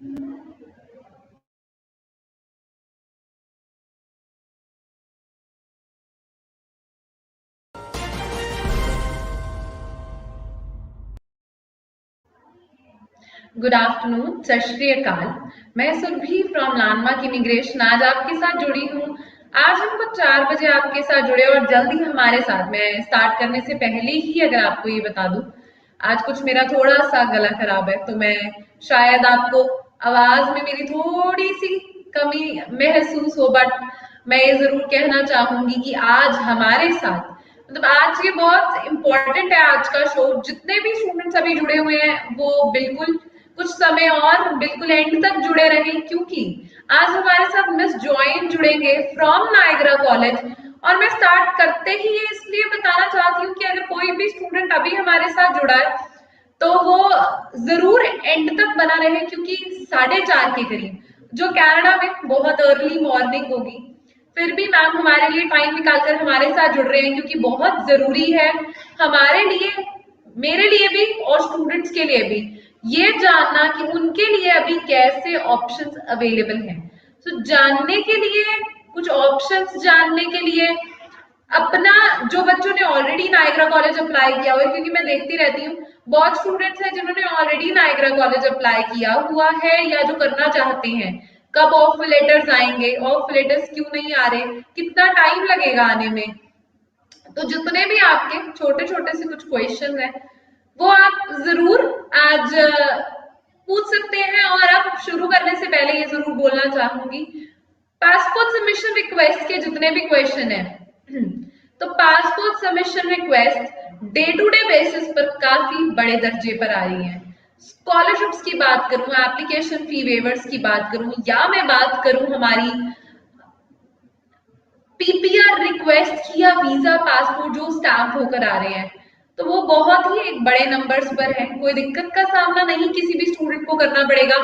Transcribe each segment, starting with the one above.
Good afternoon, सत श्री अकाल। मैं सुरभि फ्रॉम लैंडमार्क इमिग्रेशन आज आपके साथ जुड़ी हूँ। आज हम कुछ 4 बजे आपके साथ जुड़े और जल्दी हमारे साथ, मैं स्टार्ट करने से पहले ही अगर आपको ये बता दूं, आज कुछ मेरा थोड़ा सा गला खराब है, तो मैं शायद आपको आवाज में मेरी थोड़ी सी कमी महसूस हो, बट मैं ये जरूर कहना चाहूंगी कि आज हमारे साथ, मतलब आज ये बहुत इम्पोर्टेंट है। आज का शो, जितने भी स्टूडेंट्स अभी जुड़े हुए हैं वो बिल्कुल कुछ समय और बिल्कुल एंड तक जुड़े रहें, क्योंकि आज हमारे साथ मिस जॉइन जुड़ेंगे फ्रॉम नायग्रा कॉलेज। और मैं स्टार्ट करते ही ये इसलिए बताना चाहती हूँ कि अगर कोई भी स्टूडेंट अभी हमारे साथ जुड़ा है तो वो जरूर एंड तक बना रहे, क्योंकि 4:30 के करीब, जो कनाडा में बहुत अर्ली मॉर्निंग होगी, फिर भी मैम हमारे लिए टाइम निकालकर हमारे साथ जुड़ रहे हैं, क्योंकि बहुत जरूरी है हमारे लिए, मेरे लिए भी और स्टूडेंट्स के लिए भी, ये जानना कि उनके लिए अभी कैसे ऑप्शंस अवेलेबल हैं। तो जानने के लिए, कुछ ऑप्शंस जानने के लिए, अपना, जो बच्चों ने ऑलरेडी नायग्रा कॉलेज अप्लाई किया हुआ है, क्योंकि मैं देखती रहती हूँ बहुत स्टूडेंट्स हैं जिन्होंने ऑलरेडी नायग्रा कॉलेज अप्लाई किया हुआ है या जो करना चाहते हैं। कब ऑफ लेटर्स आएंगे, ऑफ लेटर्स क्यों नहीं आ रहे, कितना टाइम लगेगा आने में, तो जितने भी आपके छोटे छोटे से कुछ क्वेश्चन हैं वो आप जरूर आज पूछ सकते हैं। और अब शुरू करने से पहले ये जरूर बोलना चाहूंगी, पासपोर्ट सबमिशन रिक्वेस्ट के जितने भी क्वेश्चन है, तो passport submission request day to day basis पर काफी बड़े दर्जे पर आ रही है। स्कॉलरशिप्स की बात करूं, एप्लीकेशन फी वेवर्स की बात करूं, या मैं बात करूं हमारी पीपीआर रिक्वेस्ट की या वीजा पासपोर्ट जो स्टैम्प होकर आ रहे हैं, तो वो बहुत ही एक बड़े नंबर्स पर है। कोई दिक्कत का सामना नहीं किसी भी स्टूडेंट को करना पड़ेगा।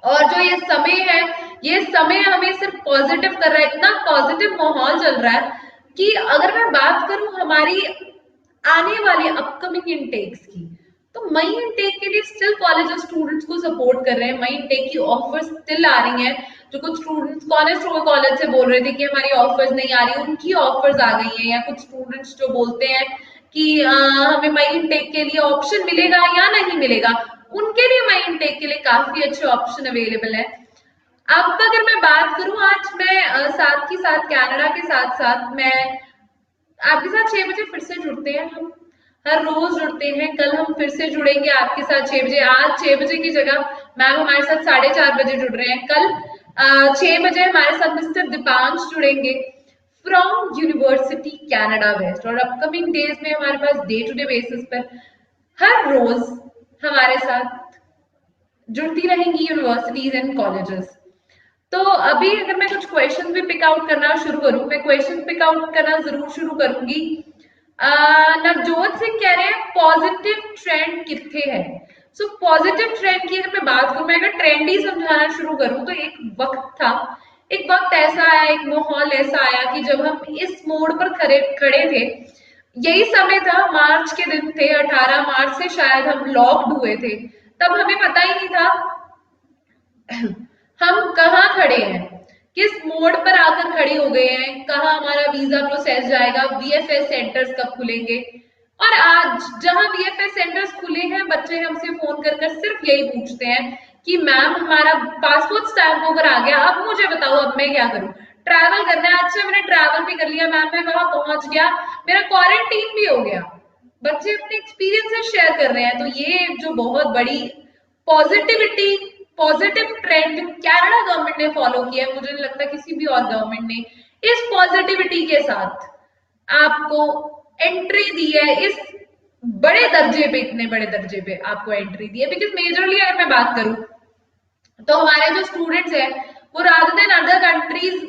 और जो ये समय है, ये समय हमें सिर्फ पॉजिटिव कर रहा है, इतना पॉजिटिव माहौल चल रहा है कि अगर मैं बात करूं हमारी आने वाले अपकमिंग इनटेक्स की, तो मई इनटेक के लिए स्टिल कॉलेज स्टूडेंट्स को सपोर्ट कर रहे हैं। मई इनटेक की ऑफर्स स्टिल आ रही हैं। जो कुछ स्टूडेंट्स कॉलेज से बोल रहे थे कि हमारी ऑफर्स नहीं आ रही, उनकी ऑफर्स आ गई हैं। या कुछ स्टूडेंट्स जो बोलते हैं कि हमें मई इनटेक के लिए ऑप्शन मिलेगा या नहीं मिलेगा, उनके लिए मई इनटेक के लिए काफी अच्छे ऑप्शन अवेलेबल है। अब अगर मैं बात करूं, आज मैं साथ ही साथ कनाडा के साथ साथ मैं आपके साथ 6 बजे फिर से जुड़ते हैं। हम हर रोज जुड़ते हैं, कल हम फिर से जुड़ेंगे आपके साथ 6 बजे। आज 6 बजे की जगह मैम हमारे साथ 4:30 बजे जुड़ रहे हैं। कल 6 बजे हमारे साथ मिस्टर दीपांश जुड़ेंगे फ्रॉम यूनिवर्सिटी कनाडा वेस्ट। और अपकमिंग डेज में हमारे पास डे टू डे बेसिस पर हर रोज हमारे साथ जुड़ती रहेंगी यूनिवर्सिटीज एंड कॉलेजेस। तो अभी अगर मैं कुछ क्वेश्चन भी पिक आउट करना शुरू करूं, मैं क्वेश्चन पिक आउट करना जरूर शुरू करूंगी। नवजोत सिंह कह रहे हैं पॉजिटिव ट्रेंड कितने है। सो पॉजिटिव ट्रेंड की अगर मैं बात करूं, मैं अगर ट्रेंड ही समझाना शुरू करूं, तो एक वक्त था, एक वक्त ऐसा आया, एक माहौल ऐसा आया कि जब हम इस मोड़ पर खड़े थे, यही समय था, मार्च के दिन थे, 18 मार्च से शायद हम लॉक्ड हुए थे। तब हमें पता ही नहीं था हम कहाँ खड़े हैं, किस मोड़ पर आकर खड़े हो गए हैं, कहाँ हमारा वीजा प्रोसेस जाएगा, वीएफएस सेंटर्स कब खुलेंगे। और आज जहां वीएफएस सेंटर्स खुले हैं, बच्चे हमसे फोन कर कर सिर्फ यही पूछते हैं कि मैम हमारा पासपोर्ट स्टैम्प होकर आ गया, अब मुझे बताओ अब मैं क्या करूं। ट्रैवल करना है, अच्छा मैंने ट्रैवल भी कर लिया मैम, मैं वहां पहुंच गया, मेरा क्वारंटीन भी हो गया। बच्चे अपने एक्सपीरियंसेस शेयर कर रहे हैं। तो ये जो बहुत बड़ी positivity, positive trend Canada government ने फॉलो किया है, मुझे नहीं लगता किसी भी और गवर्नमेंट ने इस पॉजिटिविटी के साथ आपको एंट्री दी है, इस बड़े दर्जे पे, इतने बड़े दर्जे पे आपको एंट्री दी है। बिकॉज मेजरली अगर मैं बात करूं, तो हमारे जो स्टूडेंट्स हैं वो रादर देन अदर कंट्रीज,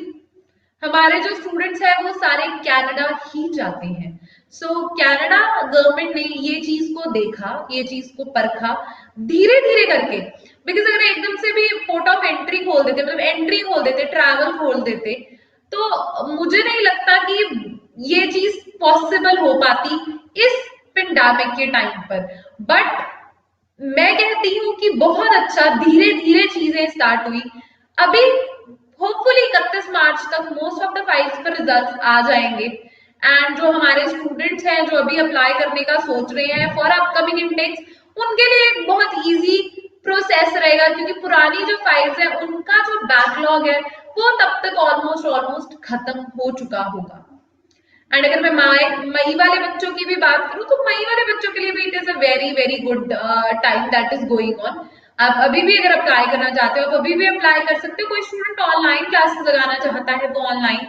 हमारे जो स्टूडेंट्स हैं वो सारे कनाडा ही जाते हैं। सो कनाडा गवर्नमेंट ने ये चीज को देखा, ये चीज को परखा धीरे धीरे करके। बिकॉज अगर एकदम से भी पोर्ट ऑफ एंट्री खोल देते, मतलब एंट्री खोल देते, ट्रैवल खोल देते, तो मुझे नहीं लगता कि ये चीज पॉसिबल हो पाती इस पेंडेमिक के टाइम पर। बट मैं कहती हूँ कि बहुत अच्छा, धीरे धीरे चीजें स्टार्ट हुई। अभी होपफुली 31 मार्च तक मोस्ट ऑफ द फाइल्स पर रिजल्ट्स आ जाएंगे। एंड जो हमारे स्टूडेंट्स हैं जो अभी अप्लाई करने का सोच रहे हैं फॉर अपकमिंग इनटेक्स, उनके लिए एक बहुत इजी प्रोसेस रहेगा, क्योंकि पुरानी जो फाइल्स है उनका जो बैकलॉग है वो तब तक ऑलमोस्ट ऑलमोस्ट खत्म हो चुका होगा। एंड अगर मैं मई वाले बच्चों की भी बात करूं तो मई वाले बच्चों के लिए भी it is a very very good time that is going on. आप अभी भी अगर अप्लाई करना चाहते हो तो अभी भी अप्लाई कर सकते हो। कोई स्टूडेंट ऑनलाइन क्लासेस लगाना चाहता है तो ऑनलाइन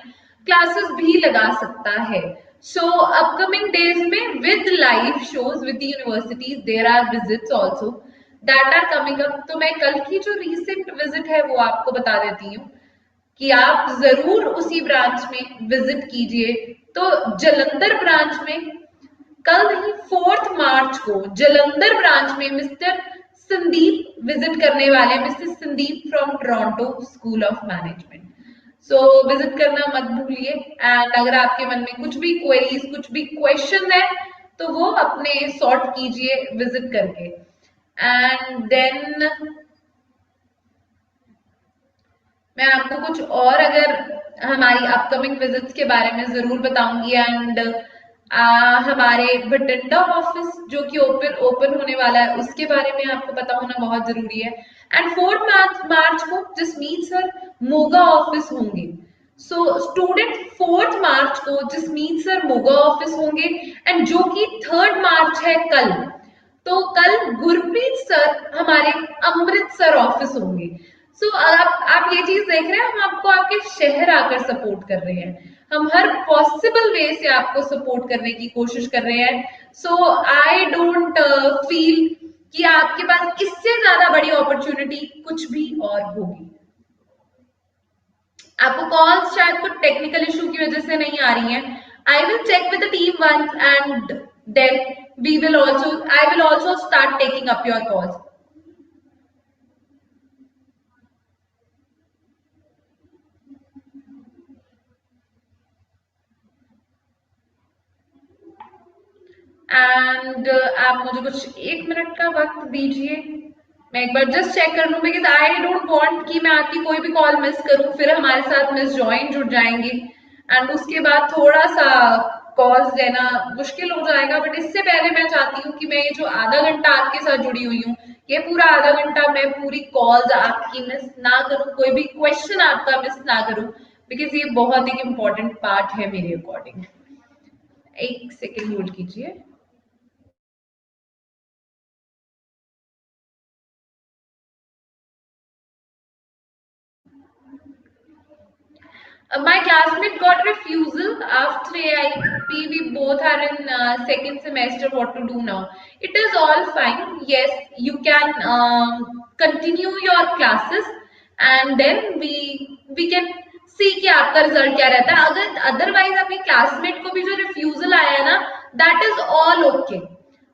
क्लासेस भी लगा सकता है। सो अपकमिंग डेज में with live shows with universities there are visits also that are coming up. तो मैं कल की जो रिसेंट विजिट है वो आपको बता देती हूँ कि आप जरूर उसी ब्रांच में विजिट कीजिए। तो जलंधर ब्रांच में कल नहीं 4 मार्च को जलंधर ब्रांच में मिस्टर संदीप विजिट करने वाले, mister Sandeep from Toronto school of management. So visit करना मत भूलिए। एंड अगर आपके मन में कुछ भी क्वेरीज, कुछ भी क्वेश्चन है तो वो अपने सॉर्ट कीजिए विजिट करके। एंड देन मैं आपको कुछ और अगर हमारी अपकमिंग विजिट्स के बारे में जरूर बताऊंगी। एंड हमारे बठिंडा ऑफिस जो कि ओपन होने वाला है उसके बारे में आपको पता होना बहुत जरूरी है। एंड 4 मार्च को जसमीत सर मोगा ऑफिस होंगे। सो स्टूडेंट 4 मार्च को जसमीत सर मोगा ऑफिस होंगे। एंड जो कि 3 मार्च है कल, तो कल गुरप्रीत सर हमारे अमृतसर ऑफिस होंगे। सो आप ये चीज देख रहे हैं, हम आपको आपके शहर आकर सपोर्ट कर रहे हैं। हम हर पॉसिबल वे से आपको सपोर्ट करने की कोशिश कर रहे हैं। सो आई डोंट फील कि आपके पास इससे ज्यादा बड़ी अपॉर्चुनिटी कुछ भी और होगी। आपको कॉल्स शायद कुछ टेक्निकल इशू की वजह से नहीं आ रही हैं। I will check with the team once and then I will also start taking up your calls. And आप मुझे कुछ 1 मिनट का वक्त दीजिए, मैं एक बार जस्ट चेक कर लूं, बिकॉज आई डोंट वांट कि मैं आपकी कोई भी कॉल मिस करूं, फिर हमारे साथ मिस जॉइन जुड़ जाएंगे एंड उसके बाद थोड़ा सा कॉल्स लेना मुश्किल हो जाएगा। बट इससे पहले मैं चाहती हूँ कि मैं ये जो आधा घंटा आपके साथ जुड़ी हुई हूँ, ये पूरा आधा घंटा मैं पूरी कॉल्स आपकी मिस ना करूं, कोई भी क्वेश्चन आपका मिस ना करूं, बिकॉज ये बहुत ही इंपॉर्टेंट पार्ट है मेरे अकॉर्डिंग। एक सेकेंड होल्ड कीजिए। My classmate got refusal after AIP. We both are in second semester. What to do now? It is all fine. Yes, you can continue your classes, and then we can see कि आपका result क्या रहता है। अगर otherwise आपके classmate को भी जो रिफ्यूजल आया है ना, that is all okay.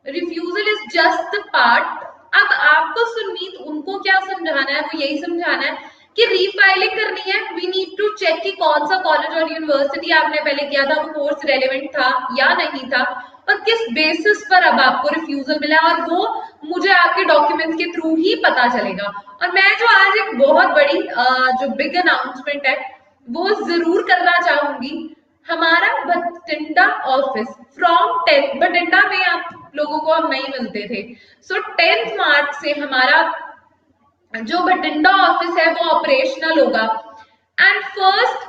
Refusal is just the part. अब आपको सुनीत उनको क्या समझाना है, वो यही समझाना है कि रीफाइलिंग करनी है। वी नीड टू चेक कि कौन सा कॉलेज और यूनिवर्सिटी आपने पहले किया था, वो कोर्स रेलेवेंट था या नहीं था, और किस बेसिस पर अब आपको रिफ्यूजल मिला, और वो मुझे आपके डॉक्यूमेंट्स के थ्रू ही पता चलेगा। और मैं जो आज एक बहुत बड़ी जो बिग अनाउंसमेंट है वो जरूर करना चाहूंगी। हमारा बठिंडा ऑफिस फ्रॉम 10 बठिंडा में आप लोगों को हम नहीं मिलते थे। सो 10 मार्च से हमारा जो बठिंडा ऑफिस है वो ऑपरेशनल होगा। And first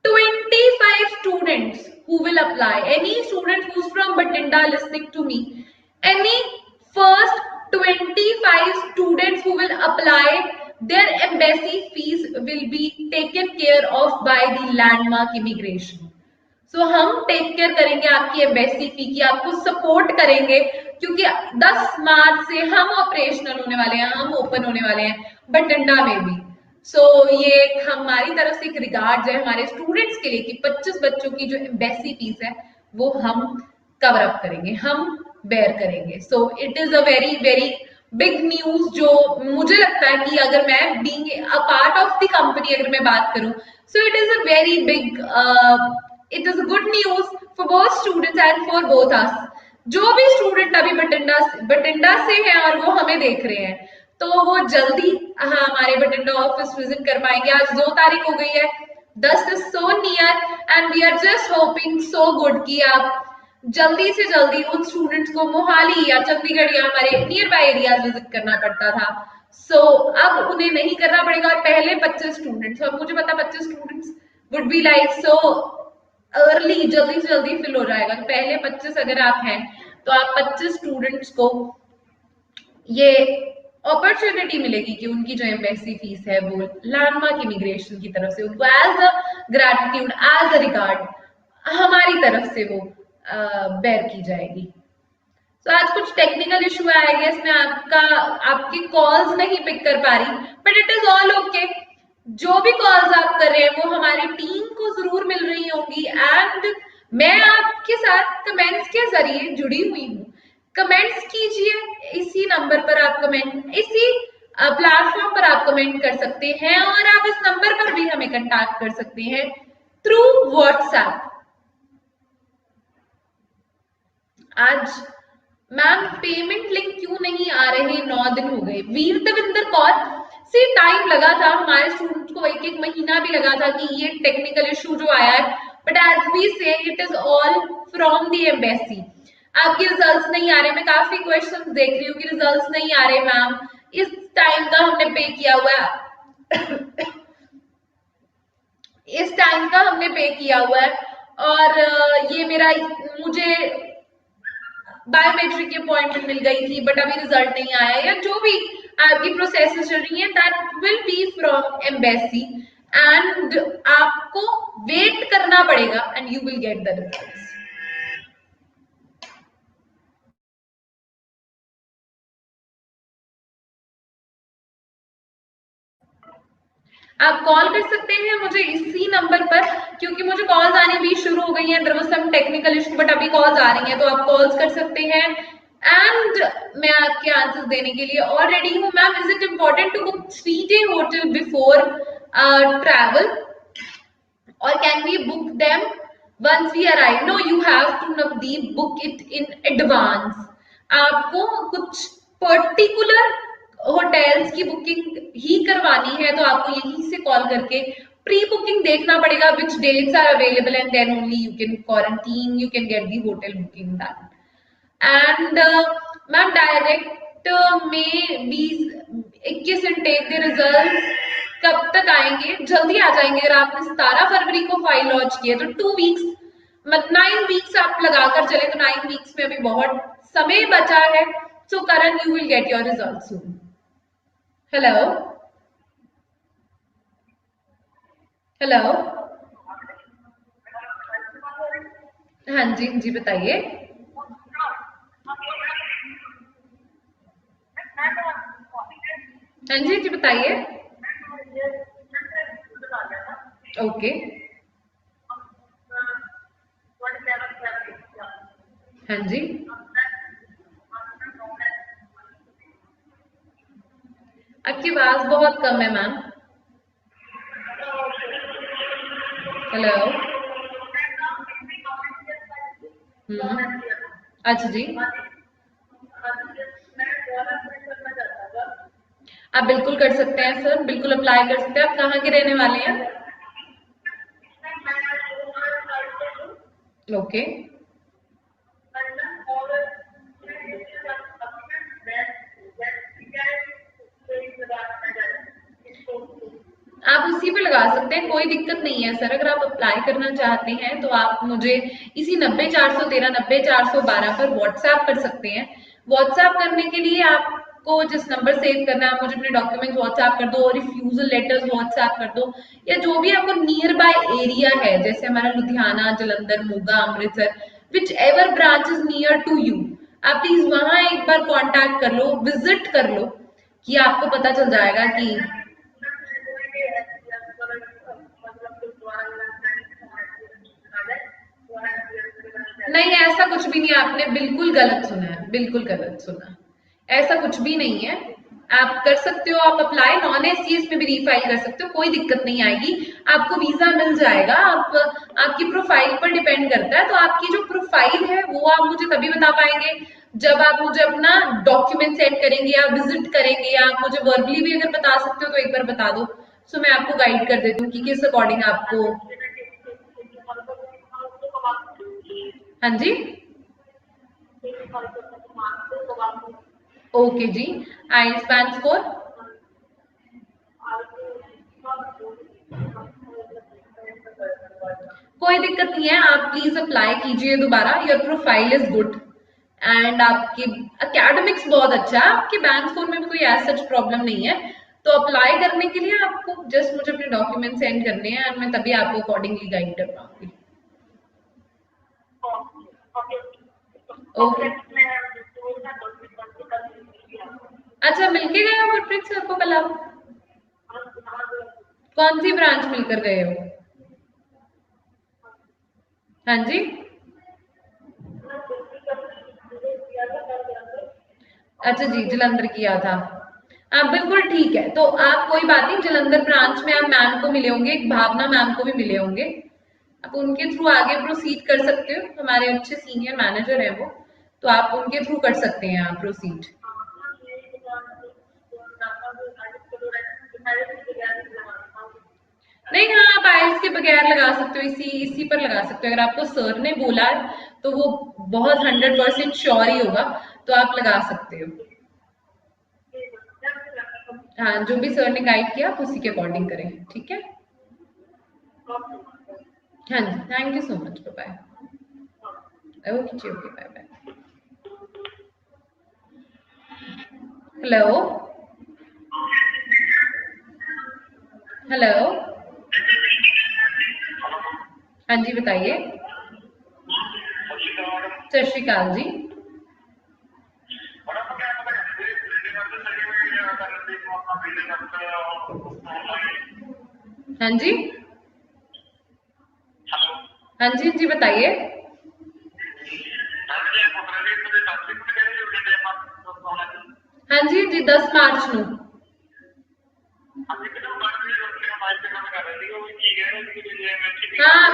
25 students who will apply, any student who's from Batinda listening to me, any first 25 students who will apply, their embassy fees will be taken care of by the landmark immigration. सो हम take care करेंगे आपकी embassy फी की, आपको support करेंगे, क्योंकि 10 मार्च से हम operational होने वाले हैं, हम ओपन होने वाले हैं बठिंडा में भी। सो ये हमारी तरफ से एक रिगार्ड है हमारे स्टूडेंट्स के लिए कि 25 बच्चों की जो एम्बेसी फीस है वो हम कवर अप करेंगे, हम बेयर करेंगे। So it is a very very big news, जो मुझे लगता है कि अगर मैं being a part of the company अगर मैं बात करूं, so it is a very big it is a good news for both students and for both us. जो भी स्टूडेंट अभी बठिंडा से है और वो हमें देख रहे हैं, तो वो जल्दी हमारे बठिंडा ऑफिस विजिट कर पाएंगे। आज 2 तारीख हो गई है, 10 is so near and we are just hoping so good कि आप जल्दी से जल्दी उन स्टूडेंट्स को मोहाली या चंडीगढ़ या हमारे नियर बाय एरियाज विजिट करना पड़ता था। अब उन्हें नहीं करना पड़ेगा। और पहले 25 स्टूडेंट्स, अब मुझे पता 25 students would be like so early, जल्दी से जल्दी फिल हो जाएगा। पहले 25 अगर आप हैं तो आप 25 स्टूडेंट्स को ये अपॉर्चुनिटी मिलेगी कि उनकी जो एम्बेसी फीस है वो लैंडमार्क इमिग्रेशन की तरफ से उनको as a gratitude, as a regard हमारी तरफ से वो बेयर की जाएगी। तो आज कुछ टेक्निकल इशू है, आई गेस मैं आपकी कॉल्स नहीं पिक कर पा रही, but it is all okay. जो भी कॉल्स आप कर रहे हैं वो हमारी टीम को जरूर मिल रही होंगी एंड मैं आपके साथ कमेंट्स के जरिए जुड़ी हुई हूँ। कमेंट्स कीजिए, इसी नंबर पर आप कमेंट, इसी प्लेटफॉर्म पर आप कमेंट कर सकते हैं और आप इस नंबर पर भी हमें कंटैक्ट कर सकते हैं थ्रू व्हाट्सएप। आज मैम पेमेंट लिंक क्यों नहीं आ रहे, 9 दिन हो गए। वीर देविंदर कौर से टाइम लगा था, हमारे स्टूडेंट को 1 महीना भी लगा था कि ये टेक्निकल इशू जो आया है, बट एज वी से it is all from the embassy. आपके रिजल्ट्स नहीं आ रहे, मैं काफी क्वेश्चंस देख रही हूँ कि रिजल्ट्स नहीं आ रहे मैम, इस टाइम का हमने पे किया हुआ है इस टाइम का हमने पे किया हुआ है और ये मेरा मुझे बायोमेट्रिक की अपॉइंटमेंट मिल गई थी बट अभी रिजल्ट नहीं आया, या जो भी आपकी प्रोसेस चल रही है that will be from embassy and आपको वेट करना पड़ेगा and you will get the results. आप कॉल कर सकते हैं मुझे इसी नंबर पर, क्योंकि मुझे कॉल्स आनी भी शुरू हो गई हैं। There was some technical issue but अभी कॉल्स आ रही हैं, तो आप कॉल्स कर सकते हैं एंड मैं आपके आंसर्स देने के लिए और रेडी हूँ। Ma'am, is it important to book 3-day hotel before travel or can we book them once we arrive? No, you have to Navdeep book it in advance. आपको कुछ पर्टिकुलर होटल्स की booking ही करवानी है तो आपको यहीं से कॉल करके प्री बुकिंग देखना पड़ेगा which dates are available and then only you can quarantine, you can get the hotel booking done. And ma'am direct में 20-21 इनटेक के रिजल्ट कब तक आएंगे? जल्दी आ जाएंगे। अगर आपने 17 फरवरी को फाइल लॉन्च किया तो 2 वीक्स, मतलब 9 वीक्स आप लगाकर चले तो 9 वीक्स में अभी बहुत समय बचा है। So Karan, you will get your result soon. Hello hello, हाँ जी बताइए। हाँ जी बताइए। ओके, हाँ जी। आपकी आवाज बहुत कम है मैम। हेलो। अच्छा जी, आप बिल्कुल कर सकते हैं सर, बिल्कुल अप्लाई कर सकते हैं। आप कहाँ के रहने वाले हैं? ओके, आप उसी पे लगा सकते हैं, कोई दिक्कत नहीं है सर। अगर आप अप्लाई करना चाहते हैं तो आप मुझे इसी 90-413 90-412 पर व्हाट्सएप कर सकते हैं। व्हाट्सएप करने के लिए आपको जिस नंबर सेव करना है, आप मुझे अपने डॉक्यूमेंट व्हाट्सएप कर दो, रिफ्यूजल लेटर्स व्हाट्सएप कर दो, या जो भी आपको नियर बाय एरिया है, जैसे हमारा Ludhiana, Jalandhar, Moga, Amritsar, whichever branch is near to you, आप प्लीज वहां एक बार कॉन्टैक्ट कर लो, विजिट कर लो, कि आपको पता चल जाएगा कि नहीं, ऐसा कुछ भी नहीं। आपने बिल्कुल गलत सुना है, बिल्कुल गलत सुना। ऐसा कुछ भी नहीं है। आप कर सकते हो, आप अप्लाई नॉन एससीएस में भी रीफाइल कर सकते हो, कोई दिक्कत नहीं आएगी, आपको वीजा मिल जाएगा। आप आपकी प्रोफाइल पर डिपेंड करता है, तो आपकी जो प्रोफाइल है वो आप मुझे तभी बता पाएंगे जब आप मुझे अपना डॉक्यूमेंट सेंड करेंगे या विजिट करेंगे, या आप मुझे वर्बली भी अगर बता सकते हो तो एक बार बता दो, सो मैं आपको गाइड कर देती हूँ कि किस अकॉर्डिंग आपको। हाँ जी, ओके जी। आइल्स बैंड स्कोर, कोई दिक्कत नहीं है, आप प्लीज अप्लाई कीजिए दोबारा, your profile is good and आपकी एकेडमिक्स बहुत अच्छा है, आपके बैंक स्कोर में भी कोई ऐसा सच प्रॉब्लम नहीं है। तो अप्लाई करने के लिए आपको जस्ट मुझे अपने डॉक्यूमेंट सेंड करने हैं एंड मैं तभी आपको अकॉर्डिंगली गाइड कर पाऊंगी। ओके, अच्छा मिलके गए हो गुरप्रीत सर को कल आप? कौन सी ब्रांच मिलकर गए हो? हाँ जी, अच्छा जी, जलंधर किया था। हाँ बिल्कुल ठीक है, तो आप कोई बात नहीं, जलंधर ब्रांच में आप मैम को मिले होंगे, एक भावना मैम को भी मिले होंगे, आप उनके थ्रू आगे प्रोसीड कर सकते हो, हमारे अच्छे सीनियर मैनेजर हैं वो, तो आप उनके थ्रू कर सकते हैं आप प्रोसीड। नहीं, हाँ आप आइल्स के बगैर लगा सकते हो, इसी इसी पर लगा सकते हो, अगर आपको सर ने बोला है तो वो बहुत 100% श्योर ही होगा, तो आप लगा सकते हो। हाँ, जो भी सर ने गाइड किया आप उसी के अकॉर्डिंग करें, ठीक है। हाँ जी, thank you so much, bye bye. Okay जी, okay, bye bye. Hello, hello, हाँ जी बताइए। सत श्री अकाल जी। हाँ जी, हाँ जी, हाँ जी बताइए। हाँ जी, जी 10 मार्च ਨੂੰ। हाँ,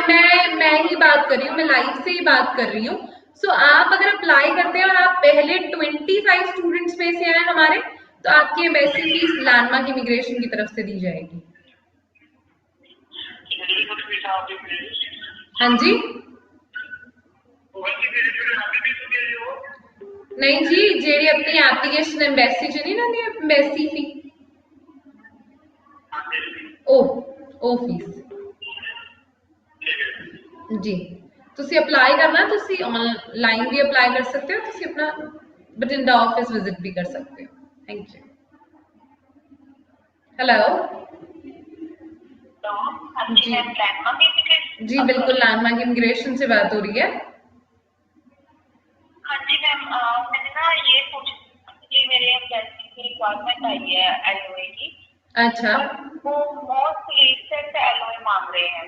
मैं ही बात कर रही हूँ, मैं लाइव से ही बात कर रही हूँ। सो आप अगर अप्लाई करते हैं और आप पहले 25 स्टूडेंट्स में से आए हमारे, तो आपकी एम्बेसी फीस लैंडमार्क इमिग्रेशन की तरफ से दी जाएगी। हाँ जी, नहीं जी, जेडी अपनी एप्लीकेशन एम्बेसी च नहीं ना एम्बेसी फी। ओ ओ फीस जी। ਤੁਸੀਂ ਅਪਲਾਈ ਕਰਨਾ, ਤੁਸੀਂ ਆਨਲਾਈਨ ਵੀ ਅਪਲਾਈ ਕਰ ਸਕਦੇ ਹੋ, ਤੁਸੀਂ ਆਪਣਾ ਬਠਿੰਡਾ ਆਫਿਸ ਵਿਜ਼ਿਟ ਵੀ ਕਰ ਸਕਦੇ ਹੋ। Thank you. हेलो जी, जी बिल्कुल लैंडमार्क इमिग्रेशन से बात हो रही है। हाँ जी मैम, मैंने ना ये पूछा कि मेरे एम्बेसी की रिक्वायरमेंट आई है एलओए की। अच्छा, वो मोस्ट रिसेंट एलओए मांग रहे हैं,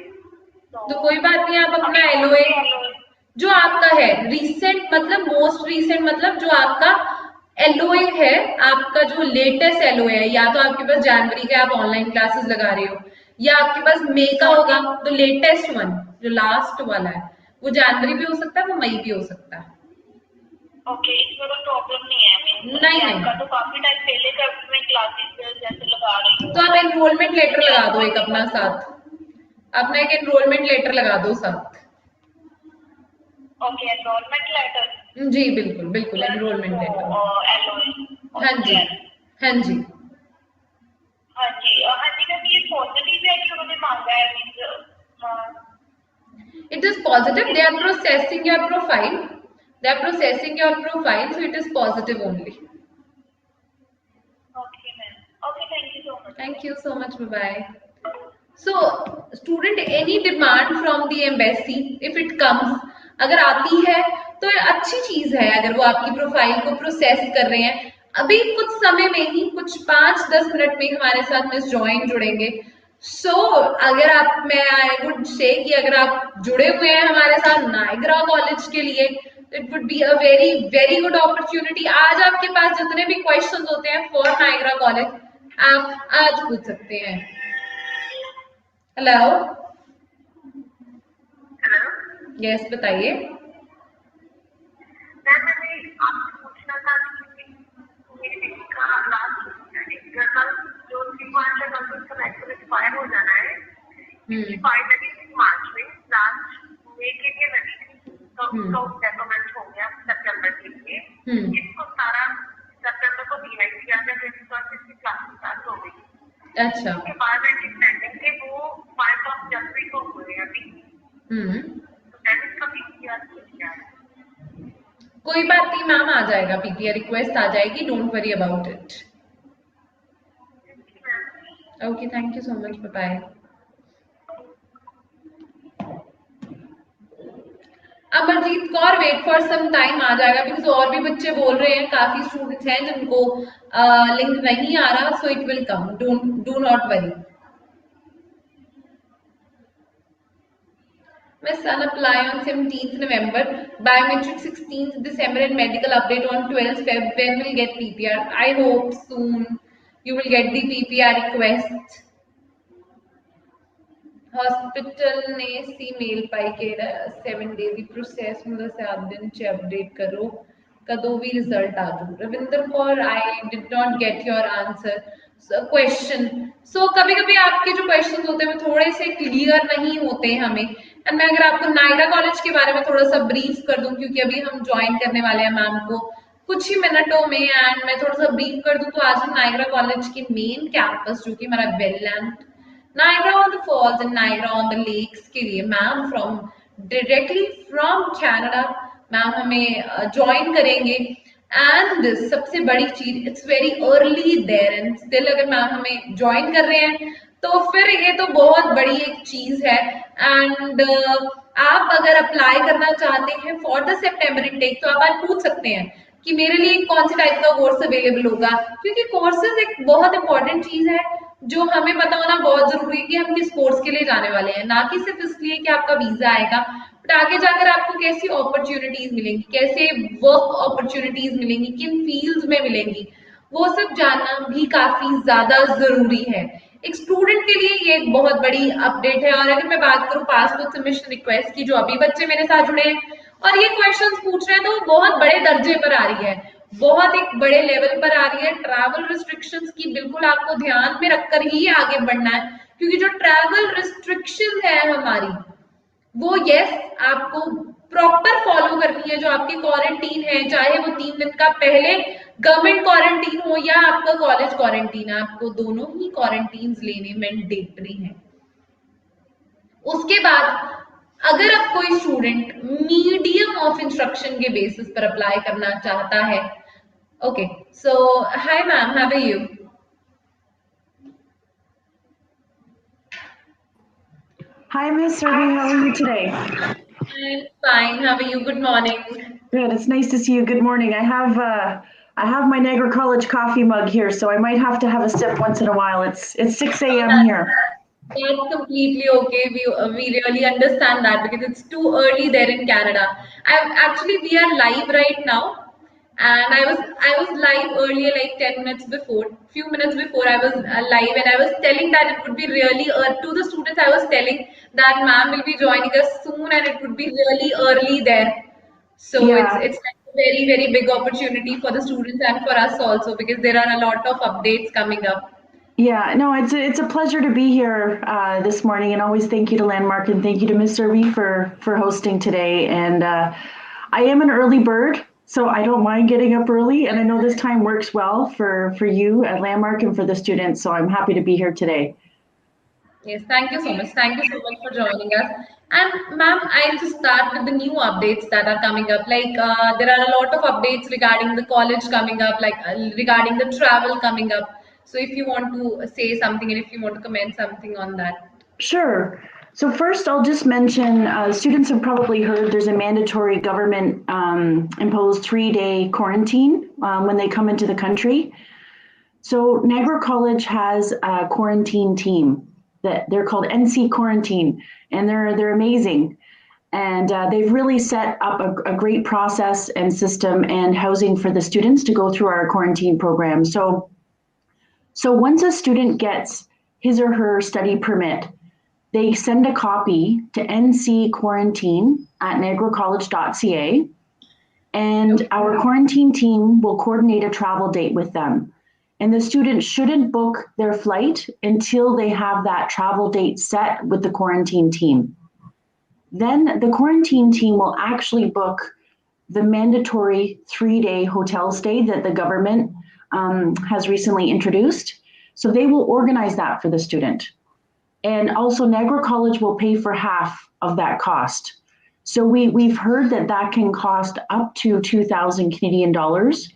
तो कोई बात नहीं, आप अपना एलओए जो आपका है रिसेंट मतलब मोस्ट रिसेंट मतलब जो आपका एलओए है, आपका जो लेटेस्ट एलओए है, या तो आपके पास जनवरी के आप ऑनलाइन क्लासेस लगा रहे हो, या आपके पास मई का होगा, तो लेटेस्ट वन जो लास्ट वाला है वो जनवरी भी हो सकता है, वो मई भी हो सकता है। ओके, इसमें कोई प्रॉब्लम नहीं है। नहीं नहीं, तो काफी टाइम पहले का मैं क्लासेस जैसे लगा रही हूँ, तो आप एनरोलमेंट लेटर लगा दो एक अपना साथ, अपना एक एनरोलमेंट लेटर लगा दो साथ। ओके, एनरोलमेंट लेटर, जी बिल्कुल बिल्कुल, एनरोलमेंट लेटर। एलओए। हाँ जी, हाँ जी, हाँ जी, हाँ जी मैम, ये पॉजिटिव है कि उन्होंने मांगा है means. it is positive, they are processing your profile, they are processing your profile, so it is positive only. Okay ma'am, okay, thank you so much. Thank you so much, bye bye. So student, any demand from the embassy if it comes, अगर आती है तो अच्छी चीज है, अगर वो आपकी प्रोफाइल को प्रोसेस कर रहे हैं, अभी कुछ समय में ही, कुछ 5-10 मिनट में हमारे साथ मिस जॉइन जुड़ेंगे। सो अगर आप, मैं आई वुड से कि अगर आप जुड़े हुए हैं हमारे साथ नायग्रा कॉलेज के लिए, it would be a very very good opportunity. आज आपके पास जितने भी क्वेश्चन होते हैं फॉर नायगरा कॉलेज आप आज पूछ सकते हैं। हेलो, यस बताइए। मैम मैंने आपसे पूछना था कि मेरी बेटी का लास्ट जो 3 मार्च है कल उसका वैक्सीन एक्सपायर हो जाना है। एक्सपायर लगी थी मार्च में, लास्ट मे के लिए लगी थी, तो उसका डेवलपमेंट हो गया सितंबर के लिए। इसको 17 सितंबर को दिया किया गया, 21 इसकी क्लास स्टार्ट हो गई। अच्छा, उसके बाद पेंडिंग थे वो 5 जनवरी को हुए अभी। तो मैंने इसका PPR किया है। कोई बात नहीं मैम, आ जाएगा पीपीआर रिक्वेस्ट आ जाएगी, don't worry about it. Okay, thank you so much, bye bye. Amarjeet Kaur wait for some time, आ जाएगा बिकॉज और भी बच्चे बोल रहे हैं, काफी स्टूडेंट्स हैं जिनको लिंक नहीं आ रहा, so it will come, do not worry. My son apply on 17th November, biometric 16th December, and medical update on 12th Feb. When will get PPR? I hope soon you will get the PPR request. Hospital ने सी mail पाई के 7 day ਦੀ process मतलब 7 दिन च update करो कदों भी result आ जाऊ। Ravinder Kaur, I did not get your answer question. So कभी कभी आपके जो क्वेश्चन होते हैं वो थोड़े से क्लियर नहीं होते हैं हमें। एंड मैं अगर आपको नायरा कॉलेज के बारे में थोड़ा सा ब्रीफ कर दूं, क्योंकि अभी हम ज्वाइन करने वाले हैं मैम को कुछ ही मिनटों में, एंड मैं थोड़ा सा ब्रीफ कर दूं तो आज हम नायरा कॉलेज के मेन कैंपस जो कि हमारा वेललैंड Niagara on the Falls and Niagara on the Lakes के लिए ma'am from directly from Canada ma'am हमें ज्वाइन करेंगे। एंड सबसे बड़ी चीज, it's very early there and still अगर मैम हमें ज्वाइन कर रहे हैं तो फिर ये तो बहुत बड़ी एक चीज है। एंड आप अगर अप्लाई करना चाहते हैं फॉर द सितंबर इनटेक तो आप आज पूछ सकते हैं कि मेरे लिए कौन से टाइप का कोर्स अवेलेबल होगा, क्योंकि कोर्सेज एक बहुत इंपॉर्टेंट चीज है जो हमें पता होना बहुत जरूरी है कि हम किस कोर्स के लिए जाने वाले हैं, ना कि सिर्फ इसलिए कि आपका वीजा आएगा, बट आगे जाकर आपको कैसी अपॉर्चुनिटीज मिलेंगी, कैसे वर्क अपॉर्चुनिटीज मिलेंगी, किन फील्ड्स में मिलेंगी, वो सब जानना भी काफी ज्यादा जरूरी है। एक स्टूडेंट के लिए ये एक बहुत बड़ी अपडेट है। और अगर मैं बात करूं पासपोर्ट सबमिशन रिक्वेस्ट की, जो अभी बच्चे मेरे साथ जुड़े हैं और ये क्वेश्चंस पूछ रहे हैं, तो वो बहुत बड़े दर्जे पर आ रही है, बहुत एक बड़े लेवल पर आ रही है। ट्रैवल रिस्ट्रिक्शंस की बिल्कुल आपको ध्यान में रखकर ही आगे बढ़ना है, क्योंकि जो ट्रैवल रिस्ट्रिक्शन है हमारी वो यस आपको प्रॉपर फॉलो करनी है। जो आपकी क्वारंटीन है, चाहे वो 3 दिन का पहले गवर्नमेंट क्वारंटीन हो या आपका कॉलेज क्वारंटीन है, आपको दोनों ही क्वारंटीन लेने मैंडेटरी है। उसके बाद अगर अब कोई स्टूडेंट मीडियम ऑफ इंस्ट्रक्शन के बेसिस पर अप्लाई करना चाहता है, okay so hi ma'am, how are you? Hi, Miss Survey. How are you today? I'm fine. How are you? Good morning. Good. It's nice to see you. Good morning. I have my Niagara College coffee mug here, so I might have to have a sip once in a while. It's 6 a.m. here. That's completely okay. We really understand that because it's too early there in Canada. We are live right now, and I was live earlier, like 10 minutes before. Few minutes before I was live, and I was telling that it would be really to the students. I was telling that ma'am will be joining us soon, and it would be really early there. So Yeah. it's like a very very big opportunity for the students and for us also, because there are a lot of updates coming up. Yeah, no, it's a pleasure to be here this morning, and always thank you to Landmark and thank you to Miss Survey for hosting today. And I am an early bird, so I don't mind getting up early, and I know this time works well for you at Landmark and for the students. So I'm happy to be here today. Yes, thank you so much. Thank you so much for joining us. And ma'am, I'll just start with the new updates that are coming up. Like there are a lot of updates regarding the college coming up, like regarding the travel coming up. So if you want to say something and if you want to comment something on that. Sure. So first, I'll just mention students have probably heard there's a mandatory government imposed 3-day quarantine when they come into the country. So Niagara College has a quarantine team that they're called NC Quarantine, and they're amazing. And they've really set up a great process and system and housing for the students to go through our quarantine program. So once a student gets his or her study permit, they send a copy to ncquarantine@niagaracollege.ca, and our quarantine team will coordinate a travel date with them. And the student shouldn't book their flight until they have that travel date set with the quarantine team. Then the quarantine team will actually book the mandatory 3-day hotel stay that the government has recently introduced. So they will organize that for the student. And also Niagara College will pay for half of that cost. So we've heard that can cost up to 2,000 Canadian dollars,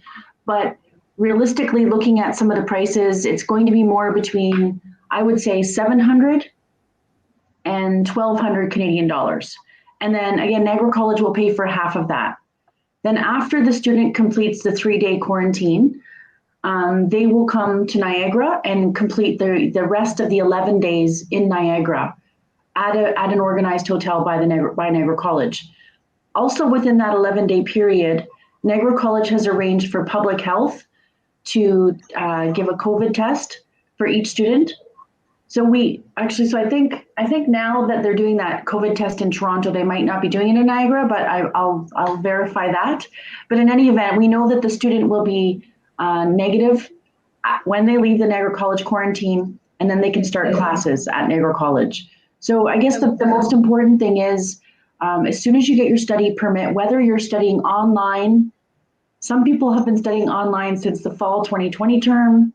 but realistically looking at some of the prices, it's going to be more between, I would say, 700 and 1,200 Canadian dollars. And then again, Niagara College will pay for half of that. Then after the student completes the 3-day quarantine, they will come to Niagara and complete the rest of the 11 days in Niagara at an organized hotel by Niagara College. Also within that 11-day period, Niagara College has arranged for public health to give a COVID test for each student. So I think now that they're doing that COVID test in Toronto, they might not be doing it in Niagara, but I'll verify that. But in any event, we know that the student will be negative when they leave the Niagara College quarantine, and then they can start classes at Niagara College. So I guess the most important thing is, as soon as you get your study permit, whether you're studying online, some people have been studying online since the fall 2020 term,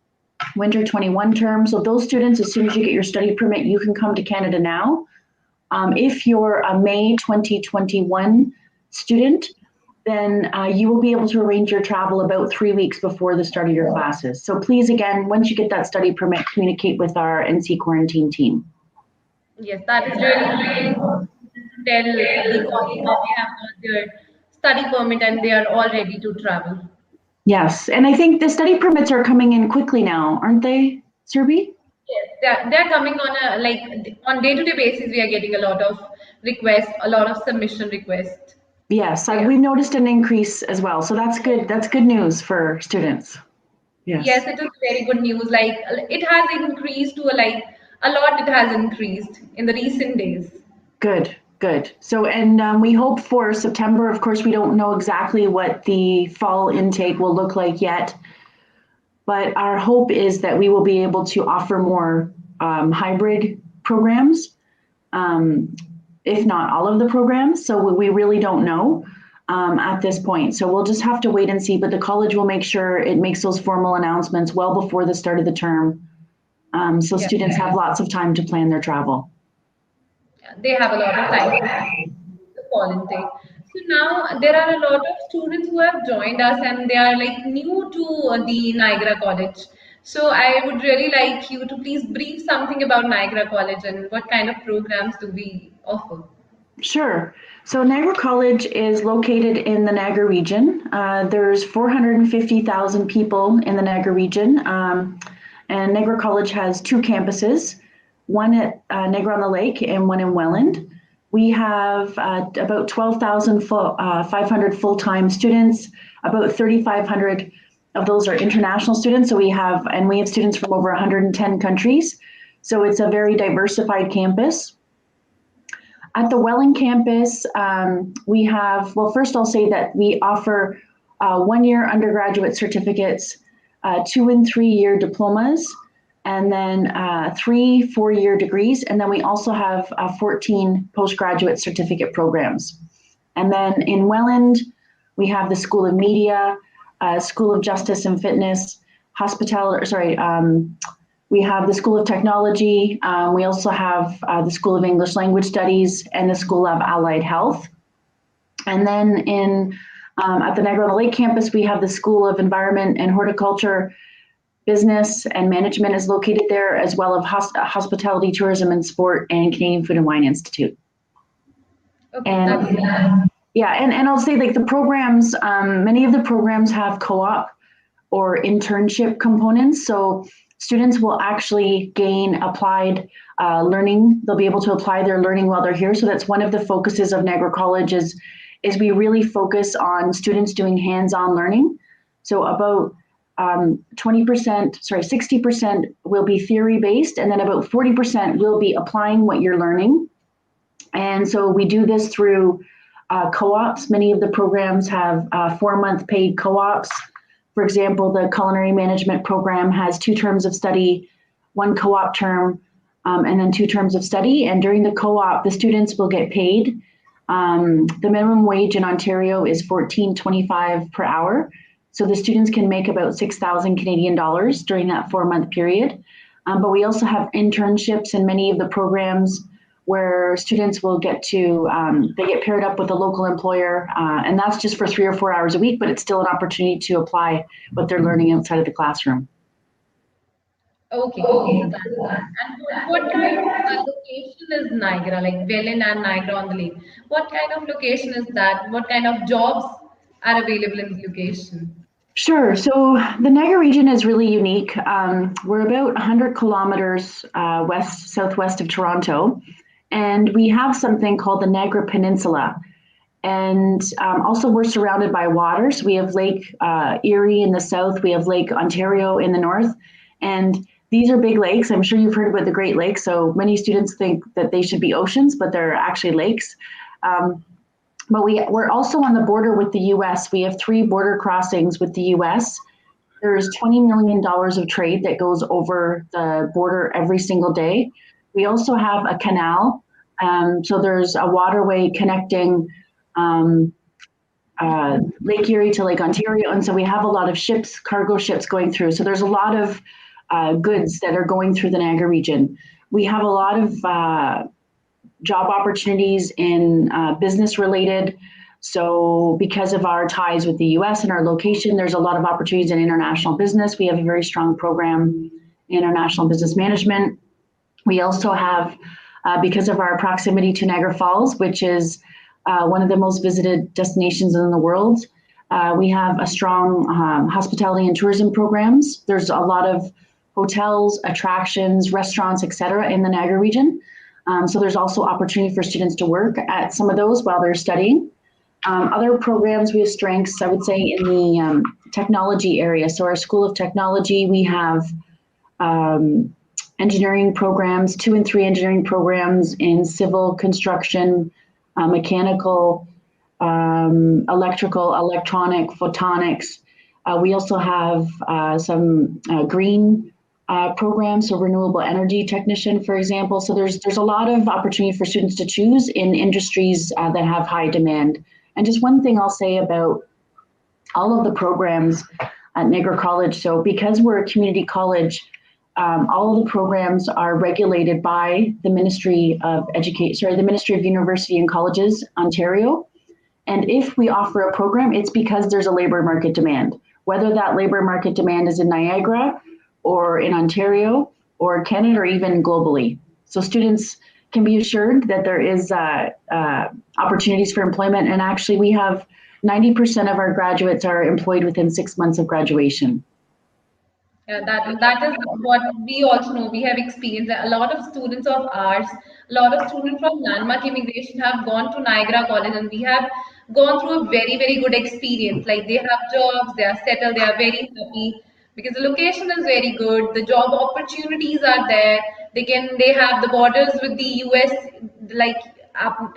winter 21 term. So those students, as soon as you get your study permit, you can come to Canada now. If you're a May 2021 student, then you will be able to arrange your travel about 3 weeks before the start of your classes. So please, again, once you get that study permit, communicate with our NC quarantine team. Yes, that is really great. Tell the college that they have got their study permit and they are all ready to travel. Yes, and I think the study permits are coming in quickly now, aren't they, Surbi? Yes, they're coming on on day-to-day basis. We are getting a lot of requests, a lot of submission requests. Yes, So yeah. we've noticed an increase as well. So that's good. That's good news for students. Yes. Yes, it is very good news. Like it has increased to a lot. It has increased in the recent days. Good, good. So, and we hope for September. Of course, we don't know exactly what the fall intake will look like yet, but our hope is that we will be able to offer more hybrid programs, if not all of the programs. So we really don't know at this point. So we'll just have to wait and see. But the college will make sure it makes those formal announcements well before the start of the term, so students have lots of time to plan their travel. Yeah, they have a lot of time to the fall intake. So now there are a lot of students who have joined us and they are new to the Niagara College. So I would really like you to please brief something about Niagara College and what kind of programs do we offer. Sure. So Niagara College is located in the Niagara region. There's 450,000 people in the Niagara region, and Niagara College has 2 campuses, one at Niagara-on-the-Lake and one in Welland. We have about 12,500 full-time students. About 3,500 of those are international students. So we have students from over 110 countries. So it's a very diversified campus. At the Welland campus, we have, well, first I'll say that we offer 1-year undergraduate certificates, 2- and 3-year diplomas, and then 3 4-year degrees. And then we also have 14 postgraduate certificate programs. And then in Welland, we have the School of Media, School of Justice and Fitness, we have the School of Technology. We also have the School of English Language Studies and the School of Allied Health. And then at the Niagara-on-the-Lake campus, we have the School of Environment and Horticulture. Business and Management is located there, as well as Hospitality, Tourism and Sport, and Canadian Food and Wine Institute. Okay, and I'll say the programs, many of the programs have co-op or internship components. So students will actually gain applied learning. They'll be able to apply their learning while they're here. So that's one of the focuses of Niagara College is we really focus on students doing hands-on learning. So about 60% will be theory-based, and then about 40% will be applying what you're learning. And so we do this through co-ops. Many of the programs have 4-month paid co-ops. For example, the culinary management program has 2 terms of study, 1 co-op term, and then 2 terms of study. And during the co-op, the students will get paid. The minimum wage in Ontario is $14.25 per hour. So the students can make about 6,000 Canadian dollars during that 4-month period. But we also have internships in many of the programs where students will get to, they get paired up with a local employer, and that's just for 3 or 4 hours a week, but it's still an opportunity to apply what they're learning outside of the classroom. Okay, so that's that. And what kind of location is Niagara, like Welland and Niagara on the Lake? What kind of location is that? What kind of jobs are available in the location? Sure. So the Niagara region is really unique. We're about 100 kilometers southwest of Toronto, and we have something called the Niagara Peninsula. And also we're surrounded by water. So we have Lake Erie in the south, we have Lake Ontario in the north, and these are big lakes. I'm sure you've heard about the Great Lakes. So many students think that they should be oceans, but they're actually lakes. But we're also on the border with the US. We have 3 border crossings with the US. There's $20 million of trade that goes over the border every single day. We also have a canal. So there's a waterway connecting Lake Erie to Lake Ontario. And so we have a lot of ships, cargo ships going through. So there's a lot of goods that are going through the Niagara region. We have a lot of job opportunities in business related. So because of our ties with the US and our location, there's a lot of opportunities in international business. We have a very strong program in international business management. We also have, because of our proximity to Niagara Falls, which is one of the most visited destinations in the world, we have a strong hospitality and tourism programs. There's a lot of hotels, attractions, restaurants, etc. in the Niagara region. So there's also opportunity for students to work at some of those while they're studying. Other programs, we have strengths, I would say, in the technology area. So our School of Technology, we have engineering programs, 2 and 3 engineering programs in civil construction, mechanical, electrical, electronic, photonics. We also have some green programs, so renewable energy technician, for example. So there's a lot of opportunity for students to choose in industries that have high demand. And just one thing I'll say about all of the programs at Niagara College. So because we're a community college, all of the programs are regulated by the Ministry of the Ministry of University and Colleges, Ontario. And if we offer a program, it's because there's a labor market demand, whether that labor market demand is in Niagara or in Ontario or Canada or even globally. So students can be assured that there is opportunities for employment. And actually we have 90% of our graduates are employed within 6 months of graduation. Yeah, that is what we also know. We have experienced that a lot of students of ours, a lot of students from landmark immigration have gone to Niagara College, and we have gone through a very, very good experience. Like they have jobs, they are settled, they are very happy because the location is very good. The job opportunities are there. They have the borders with the US, like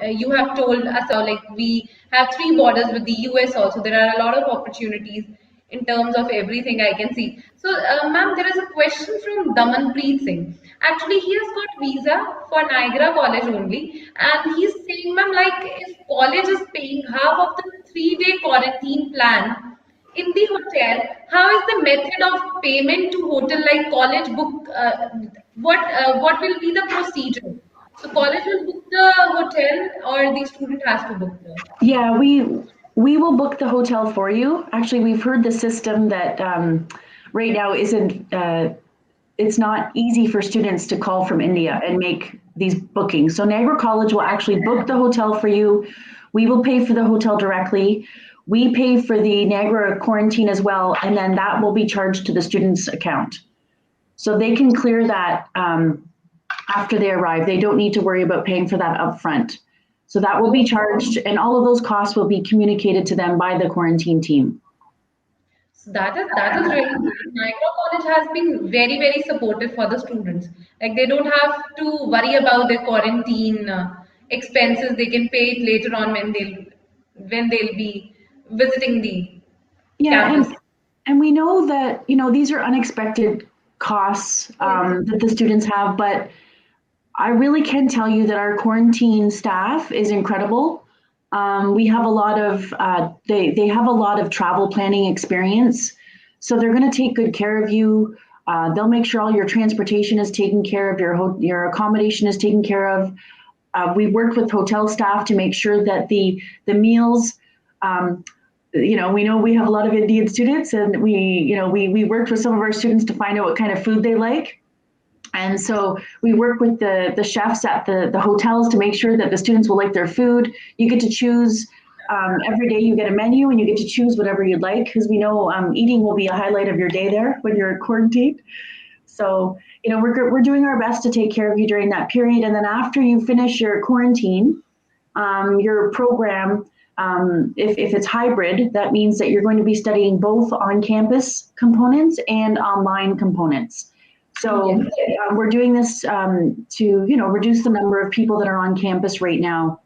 you have told us, like we have 3 borders with the US also. There are a lot of opportunities in terms of everything I can see. So, ma'am, there is a question from Damanpreet Singh. Actually, he has got visa for Niagara College only, and he's saying, ma'am, like if college is paying half of the 3-day quarantine plan in the hotel, how is the method of payment to hotel like college book? What will be the procedure? So, college will book the hotel, or the student has to book the. Yeah, we will book the hotel for you. Actually, we've heard the system that right now isn't. It's not easy for students to call from India and make these bookings. So Niagara College will actually book the hotel for you. We will pay for the hotel directly. We pay for the Niagara quarantine as well, and then that will be charged to the student's account. So they can clear that after they arrive. They don't need to worry about paying for that upfront. So that will be charged, and all of those costs will be communicated to them by the quarantine team. So that is really great. Niagara College has been very supportive for the students. Like they don't have to worry about their quarantine expenses. They can pay it later on when they'll be visiting the Yeah, campus. and we know that, these are unexpected costs that the students have, but I really can tell you that our quarantine staff is incredible. We have a lot of they have a lot of travel planning experience, so they're going to take good care of you. They'll make sure all your transportation is taken care of, your accommodation is taken care of. We worked with hotel staff to make sure that the meals. We know we have a lot of Indian students, and we worked with some of our students to find out what kind of food they like. And so we work with the chefs at the hotels to make sure that the students will like their food. You get to choose every day. You get a menu, and you get to choose whatever you'd like, because we know eating will be a highlight of your day there when you're quarantined. So we're doing our best to take care of you during that period, and then after you finish your quarantine, your program. If it's hybrid, that means that you're going to be studying both on-campus components and online components. So we're doing this to reduce the number of people that are on campus right now.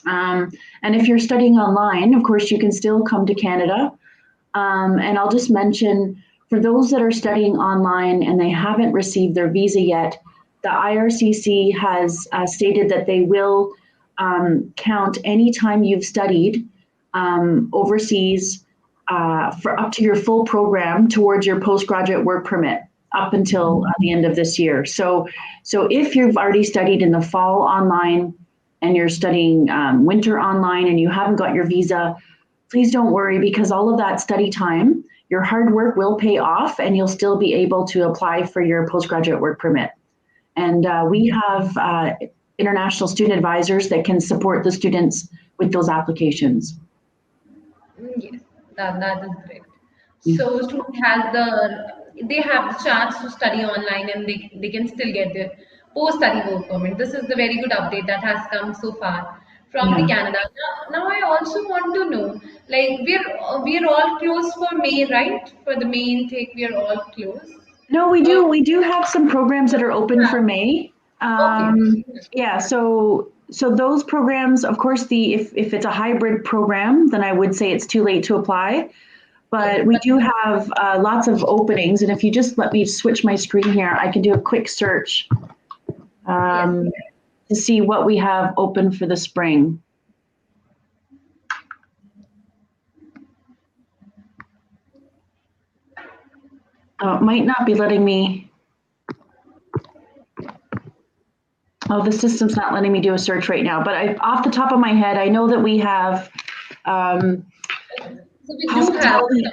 And if you're studying online, of course, you can still come to Canada. And I'll just mention, for those that are studying online and they haven't received their visa yet, the IRCC has stated that they will count any time you've studied overseas for up to your full program towards your postgraduate work permit up until the end of this year. So if you've already studied in the fall online and you're studying winter online and you haven't got your visa, please don't worry, because all of that study time, your hard work will pay off, and you'll still be able to apply for your postgraduate work permit. And we have international student advisors that can support the students with those applications. Yes, that is great. Yeah. So they have the chance to study online, and they can still get their post-study work permit. This is the very good update that has come so far from the Yeah. Canada. Now I also want to know, like we're all closed for May, right? For the May intake, we're all closed. No, we Uh, do. We do have some programs that are open for May. okay. Yeah, so those programs, of course, if it's a hybrid program, then I would say it's too late to apply. Yes, But we but do have lots of openings, and if you just let me switch my screen here, I can do a quick search yes. to see what we have open for the spring. Oh, it might not be letting me. Oh, the system's not letting me do a search right now. But off the top of my head, I know that we have So we do have hospitality. some.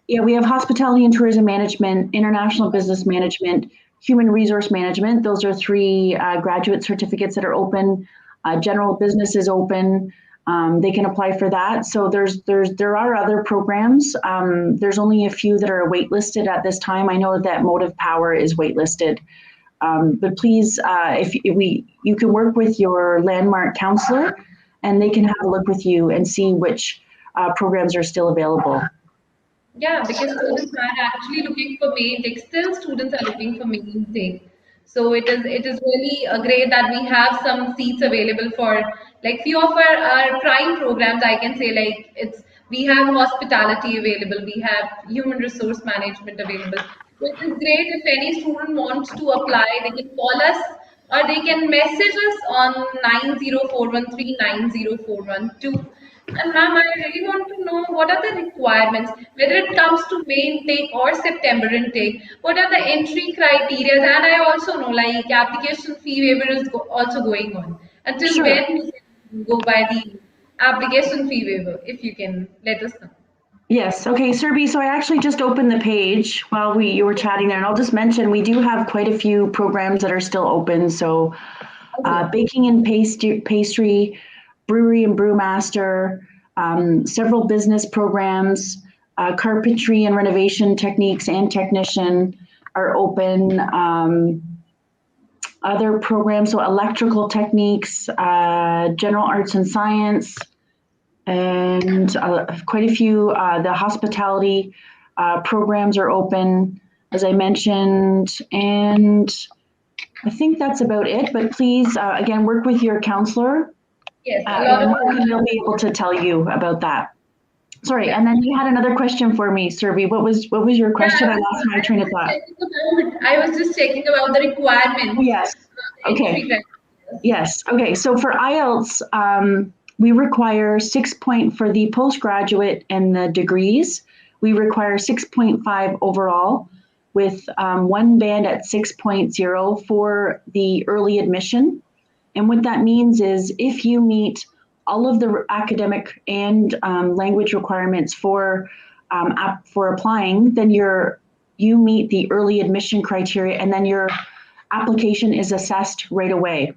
Yeah, we have hospitality and tourism management, international business management, human resource management. Those are three graduate certificates that are open. General business is open. They can apply for that. So there are other programs. There's only a few that are waitlisted at this time. I know that Motive Power is waitlisted. But please, you can work with your landmark counselor, and they can have a look with you and see which programs are still available. Yeah, because students are actually looking for main intake. Still, students are looking for main intake. So it is really great that we have some seats available for, like, few of our prime programs. I can say, like, we have hospitality available, we have human resource management available. So it is great if any student wants to apply, they can call us or they can message us on 9041390412. And ma'am, I really want to know, what are the requirements, whether it comes to May intake or September intake. What are the entry criteria? And I also know, like, application fee waiver is also going on. Until Sure. when we can go by the application fee waiver? If you can let us know. Yes. Okay, Serbi. So I actually just opened the page while you were chatting there, and I'll just mention we do have quite a few programs that are still open. So Okay. baking and pastry, brewery and brewmaster, several business programs, carpentry and renovation techniques and technician, are open. Other programs, so electrical techniques, general arts and science, and quite a few, the hospitality programs are open, as I mentioned, and I think that's about it, but please, again, work with your counselor, Yes, a lot and of Mark, and they'll be able to tell you about that. Sorry, and then you had another question for me, Survi. What was your yeah, question? I lost my train of thought. I was just checking about the Oh, requirements, yes. entry Okay. criteria. Yes. Okay. So for IELTS, we require 6 point for the postgraduate and the degrees. We require 6.5 overall, with one band at 6.0 for the early admission. And what that means is if you meet all of the academic and language requirements for applying, then you meet the early admission criteria, and then your application is assessed right away.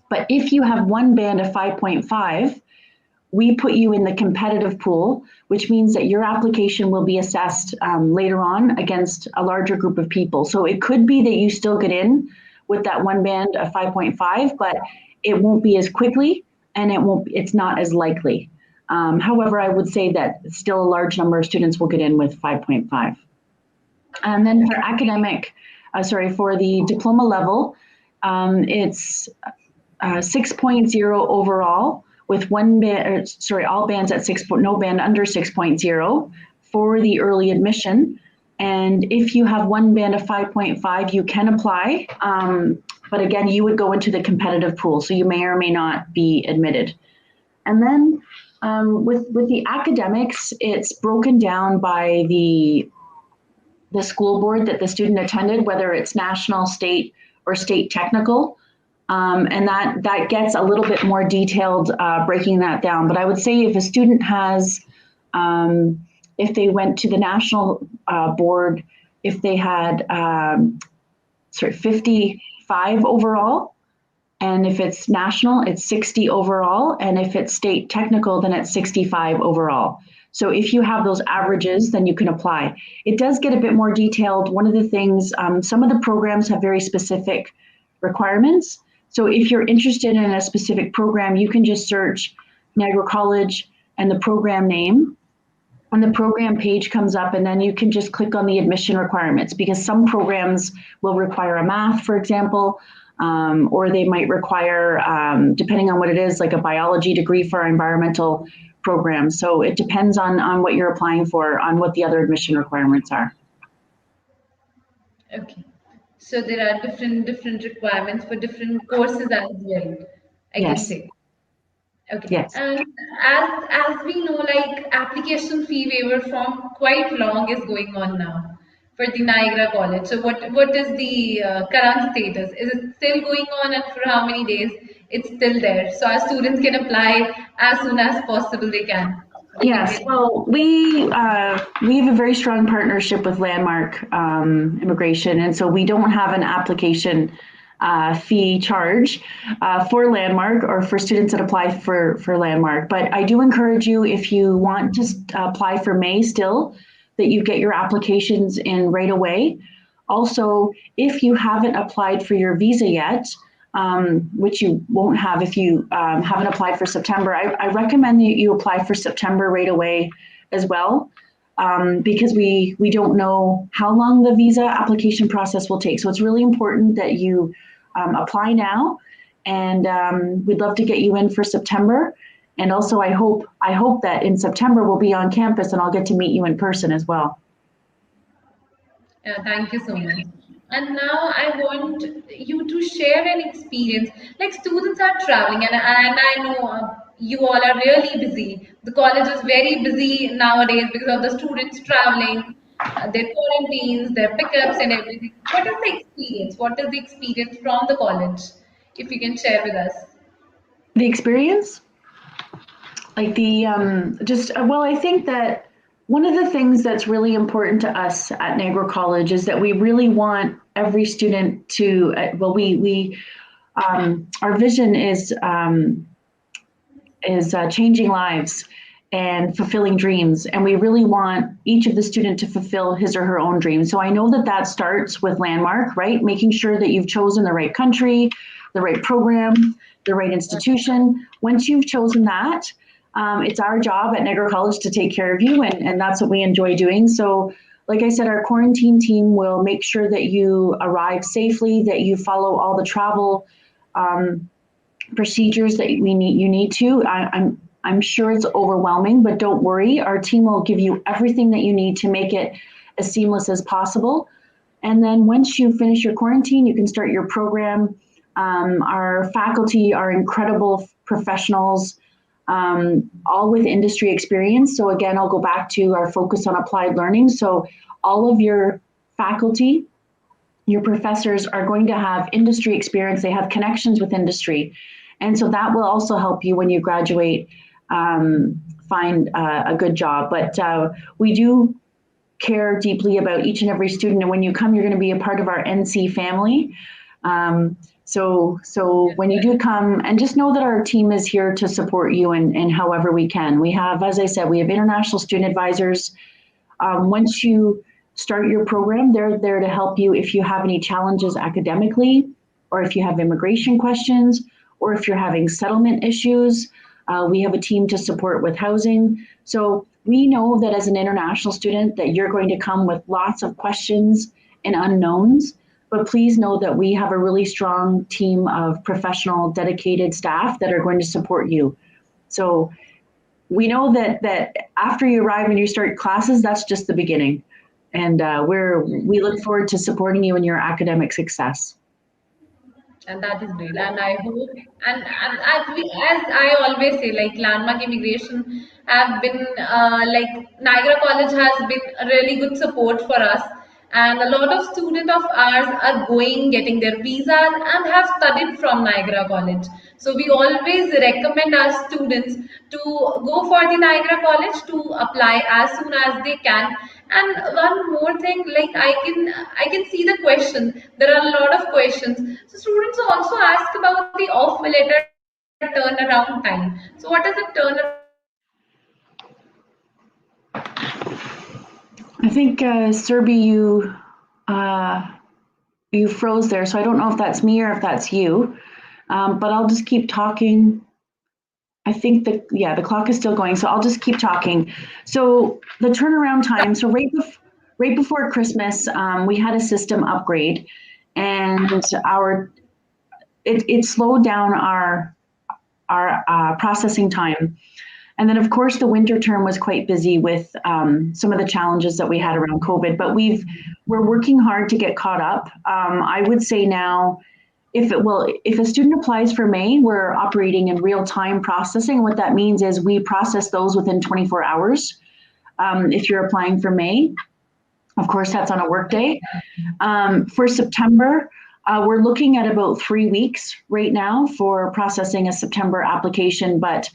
But if you have one band of 5.5, we put you in the competitive pool, which means that your application will be assessed later on against a larger group of people. So it could be that you still get in with that one band of 5.5, but it won't be as quickly, and it's not as likely. However, I would say that still a large number of students will get in with 5.5. And then for for the diploma level, it's 6.0 overall, with one band, all bands at no band under 6.0 for the early admission. And if you have one band of 5.5, you can apply. But again, you would go into the competitive pool, so you may or may not be admitted. And then with the academics, it's broken down by the school board that the student attended, whether it's national, state, or state technical. And that gets a little bit more detailed, breaking that down. But I would say if a student has, if they went to the national board, if they had 55 overall, and if it's national, it's 60 overall, and if it's state technical, then it's 65 overall. So if you have those averages, then you can apply. It does get a bit more detailed. One of the things, some of the programs have very specific requirements. So if you're interested in a specific program, you can just search Niagara College and the program name, and the program page comes up, and then you can just click on the admission requirements, because some programs will require a math, for example, or they might require, depending on what it is, like a biology degree for our environmental program. So it depends on what you're applying for, on what the other admission requirements are. Okay. So there are different requirements for different courses as well, I can Yes. say. Okay. Yes. And as we know, like application fee waiver form quite long is going on now for the Niagara College. So what is the current status? Is it still going on, and for how many days it's still there? So our students can apply as soon as possible they can. They can Yes, get. well, we have a very strong partnership with Landmark Immigration, and so we don't have an application fee charge for Landmark, or for students that apply for Landmark. But I do encourage you, if you want to apply for May still, that you get your applications in right away. Also, if you haven't applied for your visa yet, which you won't have if you haven't applied for September, I recommend that you apply for September right away as well, because we don't know how long the visa application process will take. So it's really important that you apply now, and we'd love to get you in for September. And also, I hope that in September we'll be on campus and I'll get to meet you in person as well. Thank you so much. And now I want you to share an experience. Like students are traveling, and I know you all are really busy. The college is very busy nowadays because of the students traveling, their quarantines, their pickups, and everything. What is the experience? What is the experience from the college? If you can share with us. The experience? Like the well, I think that one of the things that's really important to us at Niagara College is that we really want every student to we our vision is changing lives, and fulfilling dreams. And we really want each of the student to fulfill his or her own dreams. So I know that that starts with Landmark, right? Making sure that you've chosen the right country, the right program, the right institution. Once you've chosen that, it's our job at Niagara College to take care of you, and that's what we enjoy doing. So like I said, our quarantine team will make sure that you arrive safely, that you follow all the travel procedures that you need to. I'm sure it's overwhelming, but don't worry. Our team will give you everything that you need to make it as seamless as possible. And then once you finish your quarantine, you can start your program. Our faculty are incredible professionals, all with industry experience. So again, I'll go back to our focus on applied learning. So all of your faculty, your professors are going to have industry experience. They have connections with industry. And so that will also help you when you graduate find a good job. But we do care deeply about each and every student. And when you come, you're going to be a part of our NC family. So when you do come, and just know that our team is here to support you in however we can. We have, as I said, we have international student advisors. Once you start your program, they're there to help you if you have any challenges academically, or if you have immigration questions, or if you're having settlement issues. We have a team to support with housing. So we know that as an international student that you're going to come with lots of questions and unknowns, but please know that we have a really strong team of professional, dedicated staff that are going to support you. So we know that after you arrive and you start classes, that's just the beginning. And we look forward to supporting you in your academic success. And that is great. And I hope, and as I always say, like Landmark Immigration have been, like Niagara College has been a really good support for us. And a lot of students of ours are going, getting their visas, and have studied from Niagara College. So we always recommend our students to go for the Niagara College to apply as soon as they can. And one more thing, like I can see the questions. There are a lot of questions. So students also ask about the offer letter turnaround time. So what is the turnaround I think, Serby, you froze there, so I don't know if that's me or if that's you, but I'll just keep talking. I think the clock is still going, so I'll just keep talking. So the turnaround time, so right before Christmas, we had a system upgrade, and it slowed down our processing time. And then, of course, the winter term was quite busy with some of the challenges that we had around COVID. But we're working hard to get caught up. I would say now, if a student applies for May, we're operating in real time processing. What that means is we process those within 24 hours. If you're applying for May, of course, that's on a work day. For September, we're looking at about 3 weeks right now for processing a September application. But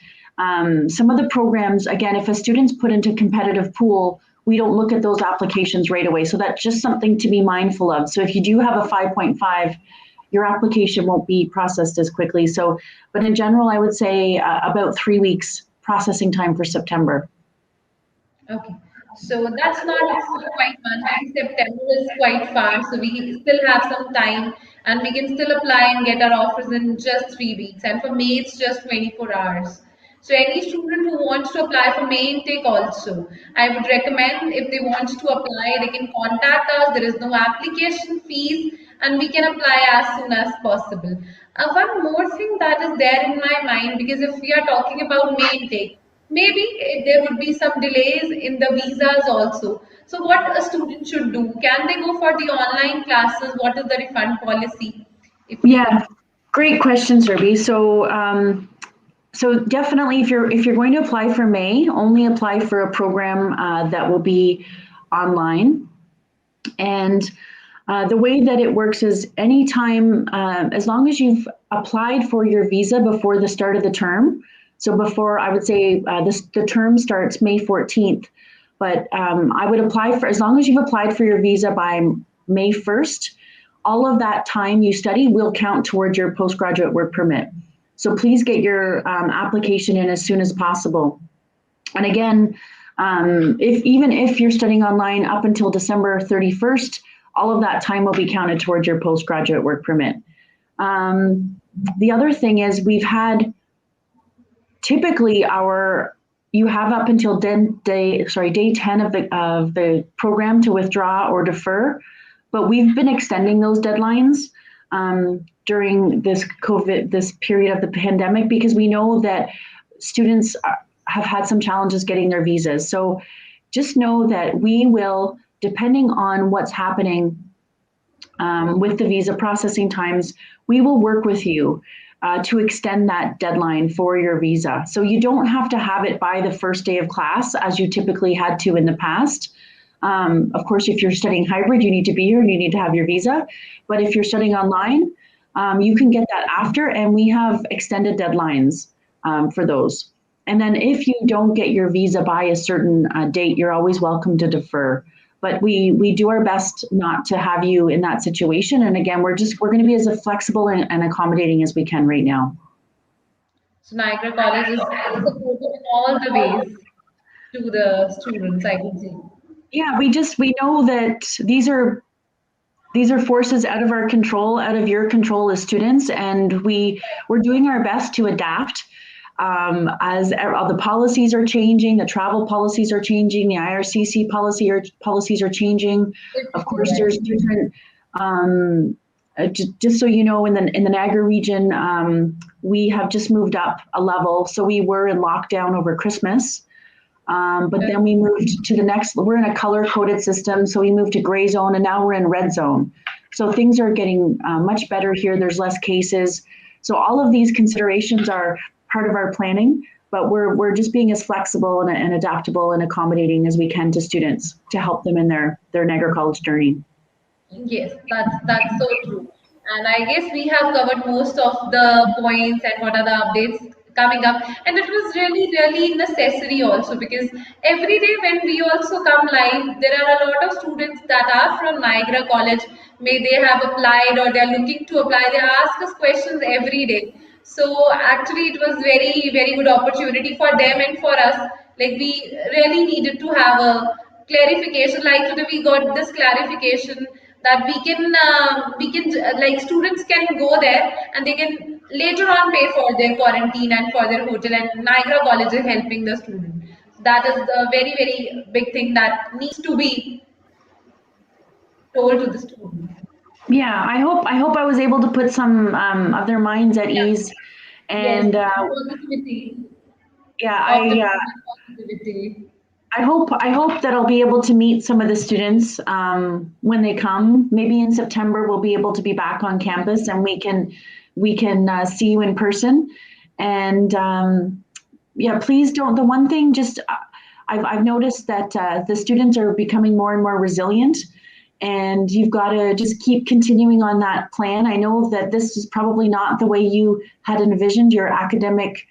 some of the programs, again, if a student's put into competitive pool, we don't look at those applications right away. So that's just something to be mindful of. So if you do have a 5.5, your application won't be processed as quickly. So, but in general, I would say about 3 weeks processing time for September. Okay, so that's not quite much. And September is quite far, so we still have some time, and we can still apply and get our offers in just 3 weeks. And for May, it's just 24 hours. So any student who wants to apply for May intake also, I would recommend if they want to apply, they can contact us. There is no application fees, and we can apply as soon as possible. One more thing that is there in my mind, because if we are talking about May intake, maybe there would be some delays in the visas also. So what a student should do? Can they go for the online classes? What is the refund policy? If you could. Yeah, great question, Serby. So definitely, if you're going to apply for May, only apply for a program that will be online. And the way that it works is anytime, as long as you've applied for your visa before the start of the term, so before, I would say the term starts May 14th, but I would apply for, as long as you've applied for your visa by May 1st, all of that time you study will count towards your postgraduate work permit. So please get your application in as soon as possible. And again, if you're studying online up until December 31st, all of that time will be counted towards your postgraduate work permit. The other thing is we've had typically you have up until day 10 of the program to withdraw or defer, but we've been extending those deadlines during this period of the pandemic, because we know that students have had some challenges getting their visas. So just know that we will, depending on what's happening with the visa processing times, we will work with you to extend that deadline for your visa. So you don't have to have it by the first day of class as you typically had to in the past. Of course, if you're studying hybrid, you need to be here and you need to have your visa. But if you're studying online, you can get that after, and we have extended deadlines for those. And then if you don't get your visa by a certain date, you're always welcome to defer. But we do our best not to have you in that situation. And again, we're going to be as flexible and accommodating as we can right now. So Niagara College is supportive in all the ways to the students, I can see. Yeah, we know that these are forces out of our control, out of your control as students, and we're doing our best to adapt. As all the policies are changing, the travel policies are changing, the IRCC policies are changing. Of course, there's different. Just so you know, in the Niagara region, we have just moved up a level. So we were in lockdown over Christmas, but then we moved to the next. We're in a color-coded system, so we moved to gray zone, and now we're in red zone. So things are getting much better here. There's less cases. So all of these considerations are part of our planning, but we're just being as flexible and adaptable and accommodating as we can to students to help them in their Niagara College journey. Yes, that's so true. And I guess we have covered most of the points and what are the updates coming up. And it was really, really necessary also, because every day when we also come live, there are a lot of students that are from Niagara College. May they have applied or they're looking to apply. They ask us questions every day. So actually, it was very, very good opportunity for them and for us. Like we really needed to have a clarification. Like today, we got this clarification that we can like students can go there and they can later on pay for their quarantine and for their hotel. And Niagara College is helping the student. That is the very, very big thing that needs to be told to the student. Yeah, I hope I was able to put some of their minds at Yeah. ease, Yes, and positivity, yeah, optimism and positivity. I hope that I'll be able to meet some of the students when they come. Maybe in September we'll be able to be back on campus and we can see you in person. And yeah, please don't. The one thing, just I've noticed that the students are becoming more and more resilient, and you've got to just keep continuing on that plan. I know that this is probably not the way you had envisioned your academic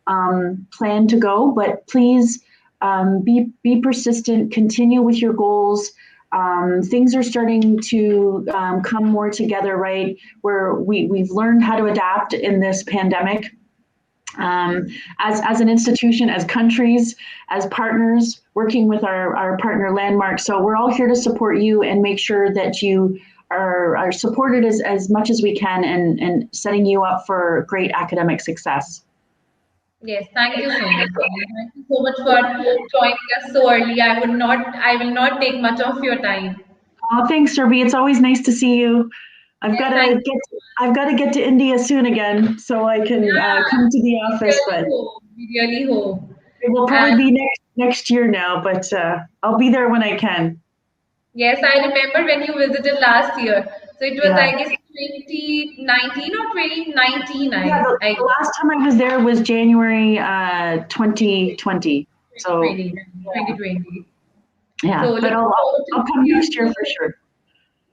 plan to go, but please be persistent, continue with your goals. Things are starting to come more together, right? Where we've learned how to adapt in this pandemic. As an institution, as countries, as partners, working with our partner Landmark. So we're all here to support you and make sure that you are supported as much as we can, and setting you up for great academic success. Yes, thank you so much. Thank you so much for joining us so early. I will not take much of your time. Oh, thanks, Serbi. It's always nice to see you. Yes, thank you. I've got to get to India soon again, so I can come to the We office. really But hope. We really hope. it will probably And be next year now. But I'll be there when I can. yes, I remember when you visited last year. So it was, Yeah. I guess, 2019 or 2019. Yeah, I the last time I was there was January 2020. So 2020. yeah, So but looking forward to I'll come see you next year soon. for sure.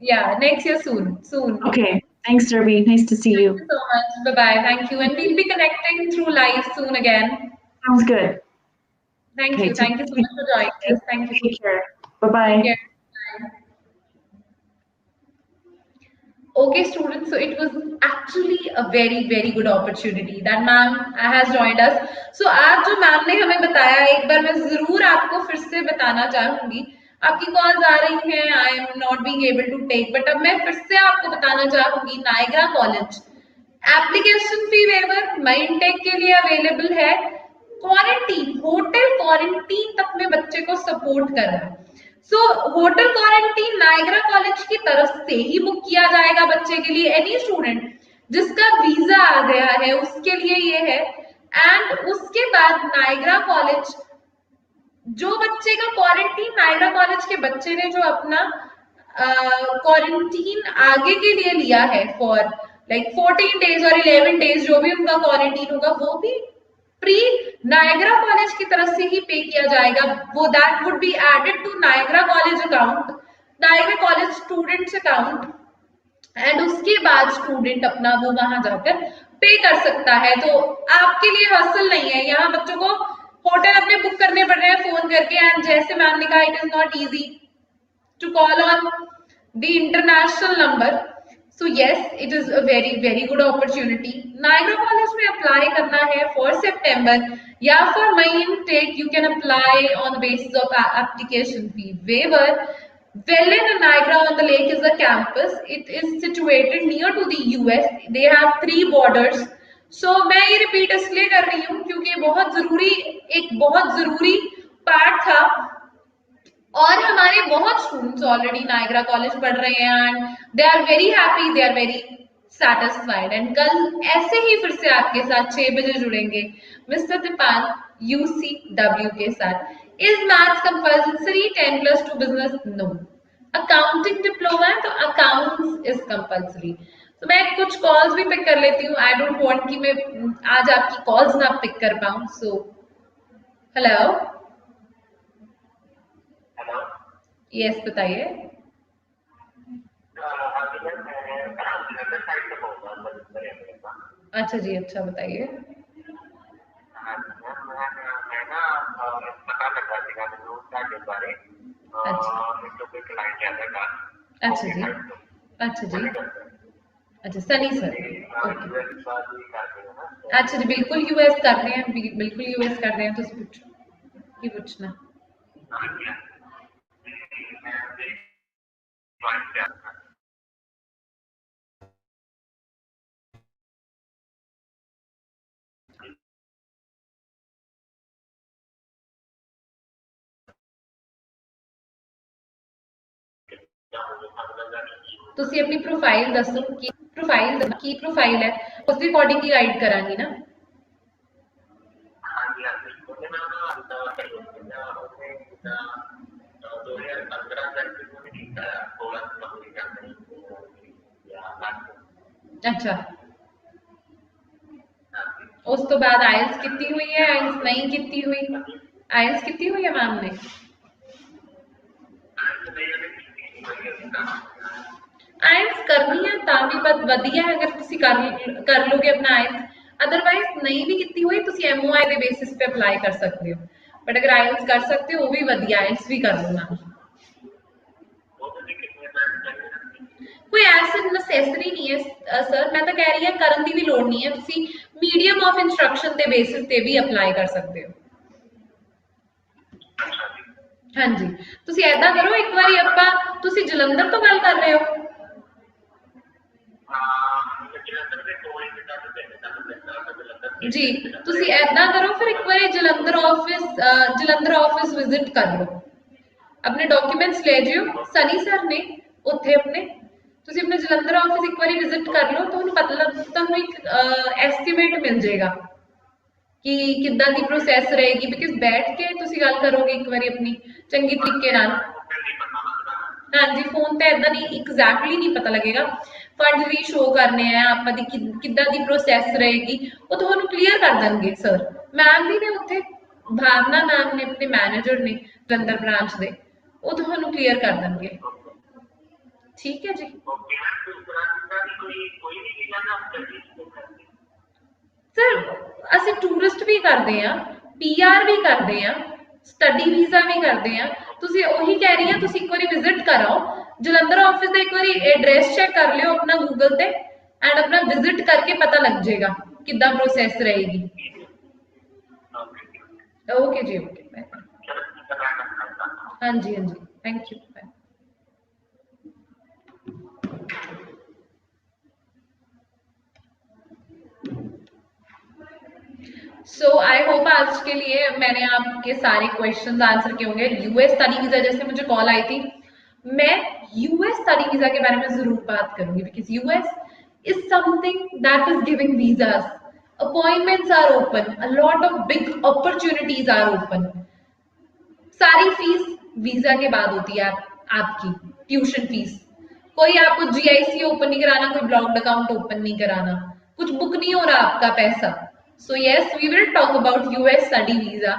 Yeah, next year soon. Soon. Okay, thanks, Serbi. Nice to see Thank you. you so much. Bye bye. Thank you. And we'll be connecting through live soon again. Sounds good. Thank Okay, you. Thank you so much for joining us. Thank you so take much. care. Bye Take bye. care. Bye. Okay, students, so it was actually a very good opportunity that ma'am has joined us. So आज जो ma'am ने हमें बताया, एक बार मैं जरूर आपको फिर से बताना चाहूंगी. आपकी कॉल्स आ रही हैं, I am not being able to take, but अब मैं फिर से आपको बताना चाहूंगी. Niagara college application fee waiver May intake के लिए अवेलेबल है. क्वारंटीन, होटल क्वारंटीन तक में बच्चे को सपोर्ट कर रहा है. So hotel quarantine Niagara college की तरफ से ही बुक किया जाएगा बच्चे के लिए. एनी स्टूडेंट जिसका वीजा आ गया है उसके लिए ये है. एंड उसके बाद नायग्रा कॉलेज, जो बच्चे का क्वारंटीन, नायग्रा कॉलेज के बच्चे ने जो अपना क्वारंटीन आगे के लिए लिया है फॉर लाइक 14 डेज और 11 डेज, जो भी उनका क्वारंटीन होगा वो भी प्री नायग्रा कॉलेज की तरफ से ही पे किया जाएगा. वो that would be added to Niagara college account, Niagara college students account. And उसके बाद स्टूडेंट अपना वो वहां जाकर पे कर सकता है. तो आपके लिए हसल नहीं है. यहाँ बच्चों को होटल अपने बुक करने पड़ रहे हैं फोन करके. एंड जैसे मैम ने कहा, it is not easy to call on the international number. So yes, it is a very good opportunity. Niagara College में apply करना है for September या for May intake. You can apply on the basis of application fee waiver. Welland Niagara on the Lake is a campus. It is situated near to the US. They have 3 borders. So मैं ये repeat इसलिए कर रही हूँ क्योंकि एक बहुत जरूरी पार्ट था. और हमारे बहुत स्टूडेंट्स ऑलरेडी नायग्रा कॉलेज पढ़ रहे हैं and they are very happy, they are very satisfied. And कल ऐसे ही फिर से आपके साथ 6 बजे जुड़ेंगे मिस्टर दीपान UCW के साथ. Is maths compulsory 10+2 business? No. Accounting diploma है तो अकाउंट्स इज कंपल्सरी. तो मैं कुछ कॉल्स भी पिक कर लेती हूँ. आई डोंट वांट कि मैं आज आपकी कॉल्स ना पिक कर पाऊँ. So hello. यस, बताइए. अच्छा जी, अच्छा बताइए. अच्छा जी, अच्छा जी, अच्छा सनी सर. ओके. अच्छा जी, बिल्कुल यूएस कर रहे हैं, बिल्कुल यूएस कर रहे हैं. तो पूछना. ਤੁਸੀਂ ਆਪਣੀ ਪ੍ਰੋਫਾਈਲ ਦੱਸੋ ਕੀ ਪ੍ਰੋਫਾਈਲ ਹੈ, ਉਸ ਦੇ ਅਕੋਰਡਿੰਗ ਹੀ ਗਾਈਡ ਕਰਾਂਗੀ ਨਾ. अच्छा, उस तो बाद आइल्स कितनी हुई है, आइल्स नहीं कितनी हुई? आइल्स कितनी हुई है मैम ने? आइल्स करनी है ਤਾਂ ਵੀ ਵਧੀਆ ਹੈ ਅਗਰ ਤੁਸੀਂ ਕਰ ਲੋਗੇ ਆਪਣਾ आइल्स. अदरवाइज नहीं भी कितनी हुई ਤੁਸੀਂ MOI ਦੇ बेसिस पे अप्लाई कर सकते हो. बट अगर आइल्स कर सकते हो वो भी ਵਧੀਆ, आइल्स भी कर लो मैम. कोई ऐसी नैसेसरी नहीं है सर. मैं तो कह रही है ਕਰਨ ਦੀ ਵੀ ਲੋੜ ਨਹੀਂ ਹੈ. ਤੁਸੀਂ मीडियम ऑफ इंस्ट्रक्शन ਦੇ बेसिस ਤੇ ਵੀ अप्लाई कर सकते हो. हाँ जी, ਤੁਸੀਂ ऐदा करो, एक बारी ਆਪਾਂ, ਤੁਸੀਂ ਜਲੰਧਰ ਤੋਂ ਗੱਲ ਕਰ ਰਹੇ ਹੋ? जी, ਤੁਸੀਂ ऐदा करो फिर एक बारी ਜਲੰਧਰ ਆਫਿਸ विजिट कर लो. अपने डॉक्यूमेंट्स ले जियो. सनी सर ने ਉੱਥੇ ਆਪਣੇ, ਤੁਸੀਂ ਆਪਣੇ ਜਲੰਧਰ ਆਫਿਸ ਇੱਕ ਵਾਰੀ ਵਿਜ਼ਿਟ ਕਰ ਲਓ. ਤੁਹਾਨੂੰ ਇੱਕ ਐਸਟੀਮੇਟ ਮਿਲ ਜਾਏਗਾ ਕਿ ਕਿੱਦਾਂ ਦੀ ਪ੍ਰੋਸੈਸ ਰਹੇਗੀ. ਬਿਕਾਜ਼ ਬੈਠ ਕੇ ਤੁਸੀਂ ਗੱਲ ਕਰੋਗੇ ਇੱਕ ਵਾਰੀ ਆਪਣੀ ਚੰਗੀ ਤਰੀਕੇ ਨਾਲ. ਹਾਂਜੀ, ਫੋਨ ਤੇ ਏਦਾਂ ਨਹੀਂ ਐਗਜ਼ੈਕਟਲੀ ਨਹੀਂ ਪਤਾ ਲੱਗੇਗਾ. ਫੰਡ ਵੀ ਸ਼ੋ ਕਰਨੇ ਆ ਆਪਾਂ ਦੀ ਕਿੱਦਾਂ ਦੀ ਪ੍ਰੋਸੈਸ ਰਹੇਗੀ, ਉਹ ਤੁਹਾਨੂੰ ਕਲੀਅਰ ਕਰ ਦੇਣਗੇ ਸਰ. ਮੈਮ ਵੀ ਨੇ ਉੱਥੇ, ਭਾਵਨਾ ਮੈਮ ਨੇ ਆਪਣੇ ਮੈਨੇਜਰ ਨੇ ਜਲੰਧਰ ਬ੍ਰਾਂਚ ਦੇ, ਉਹ ਤੁਹਾਨੂੰ ਕਲੀਅਰ ਕਰ ਦੇਣਗੇ. ठीक है जी. सर ਅਸੀਂ ਟੂਰਿਸਟ ਵੀ ਕਰਦੇ ਆ, PR ਵੀ ਕਰਦੇ ਆ, ਸਟੱਡੀ ਵੀਜ਼ਾ ਵੀ ਕਰਦੇ ਆ. ਤੁਸੀਂ ਉਹੀ ਕਹਿ ਰਹੀ ਆ, ਤੁਸੀਂ ਇੱਕ ਵਾਰੀ ਵਿਜ਼ਿਟ ਕਰਾਓ. जलंधर ऑफिस एक बारी एड्रेस चेक कर लियो अपना गूगल ते एंड अपना विजिट करके पता लग जाएगा कितना प्रोसेस रहेगी। ओके जी, ओके बाय। हाँ जी, हाँ जी, thank you, bye. So I hope आज के लिए मैंने आपके सारे क्वेश्चंस आंसर किए होंगे। यूएस स्टडी वीजा जैसे मुझे कॉल आई थी, मैं यूएस स्टडी वीजा के बारे में जरूर बात करूंगी because US is something that is giving visas, appointments are open, a lot of big opportunities are open. सारी फीस वीजा के बाद होती है आपकी ट्यूशन फीस। कोई आपको जीआईसी ओपन नहीं कराना, कोई ब्लॉक्ड अकाउंट ओपन नहीं कराना, कुछ बुक नहीं हो रहा आपका पैसा। So yes, we will talk about US study visa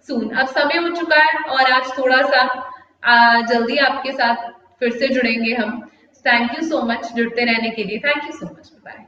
soon. अब समय हो चुका है और आज थोड़ा सा जल्दी आपके साथ फिर से जुड़ेंगे हम। थैंक यू सो मच जुड़ते रहने के लिए। Thank you so much, bye.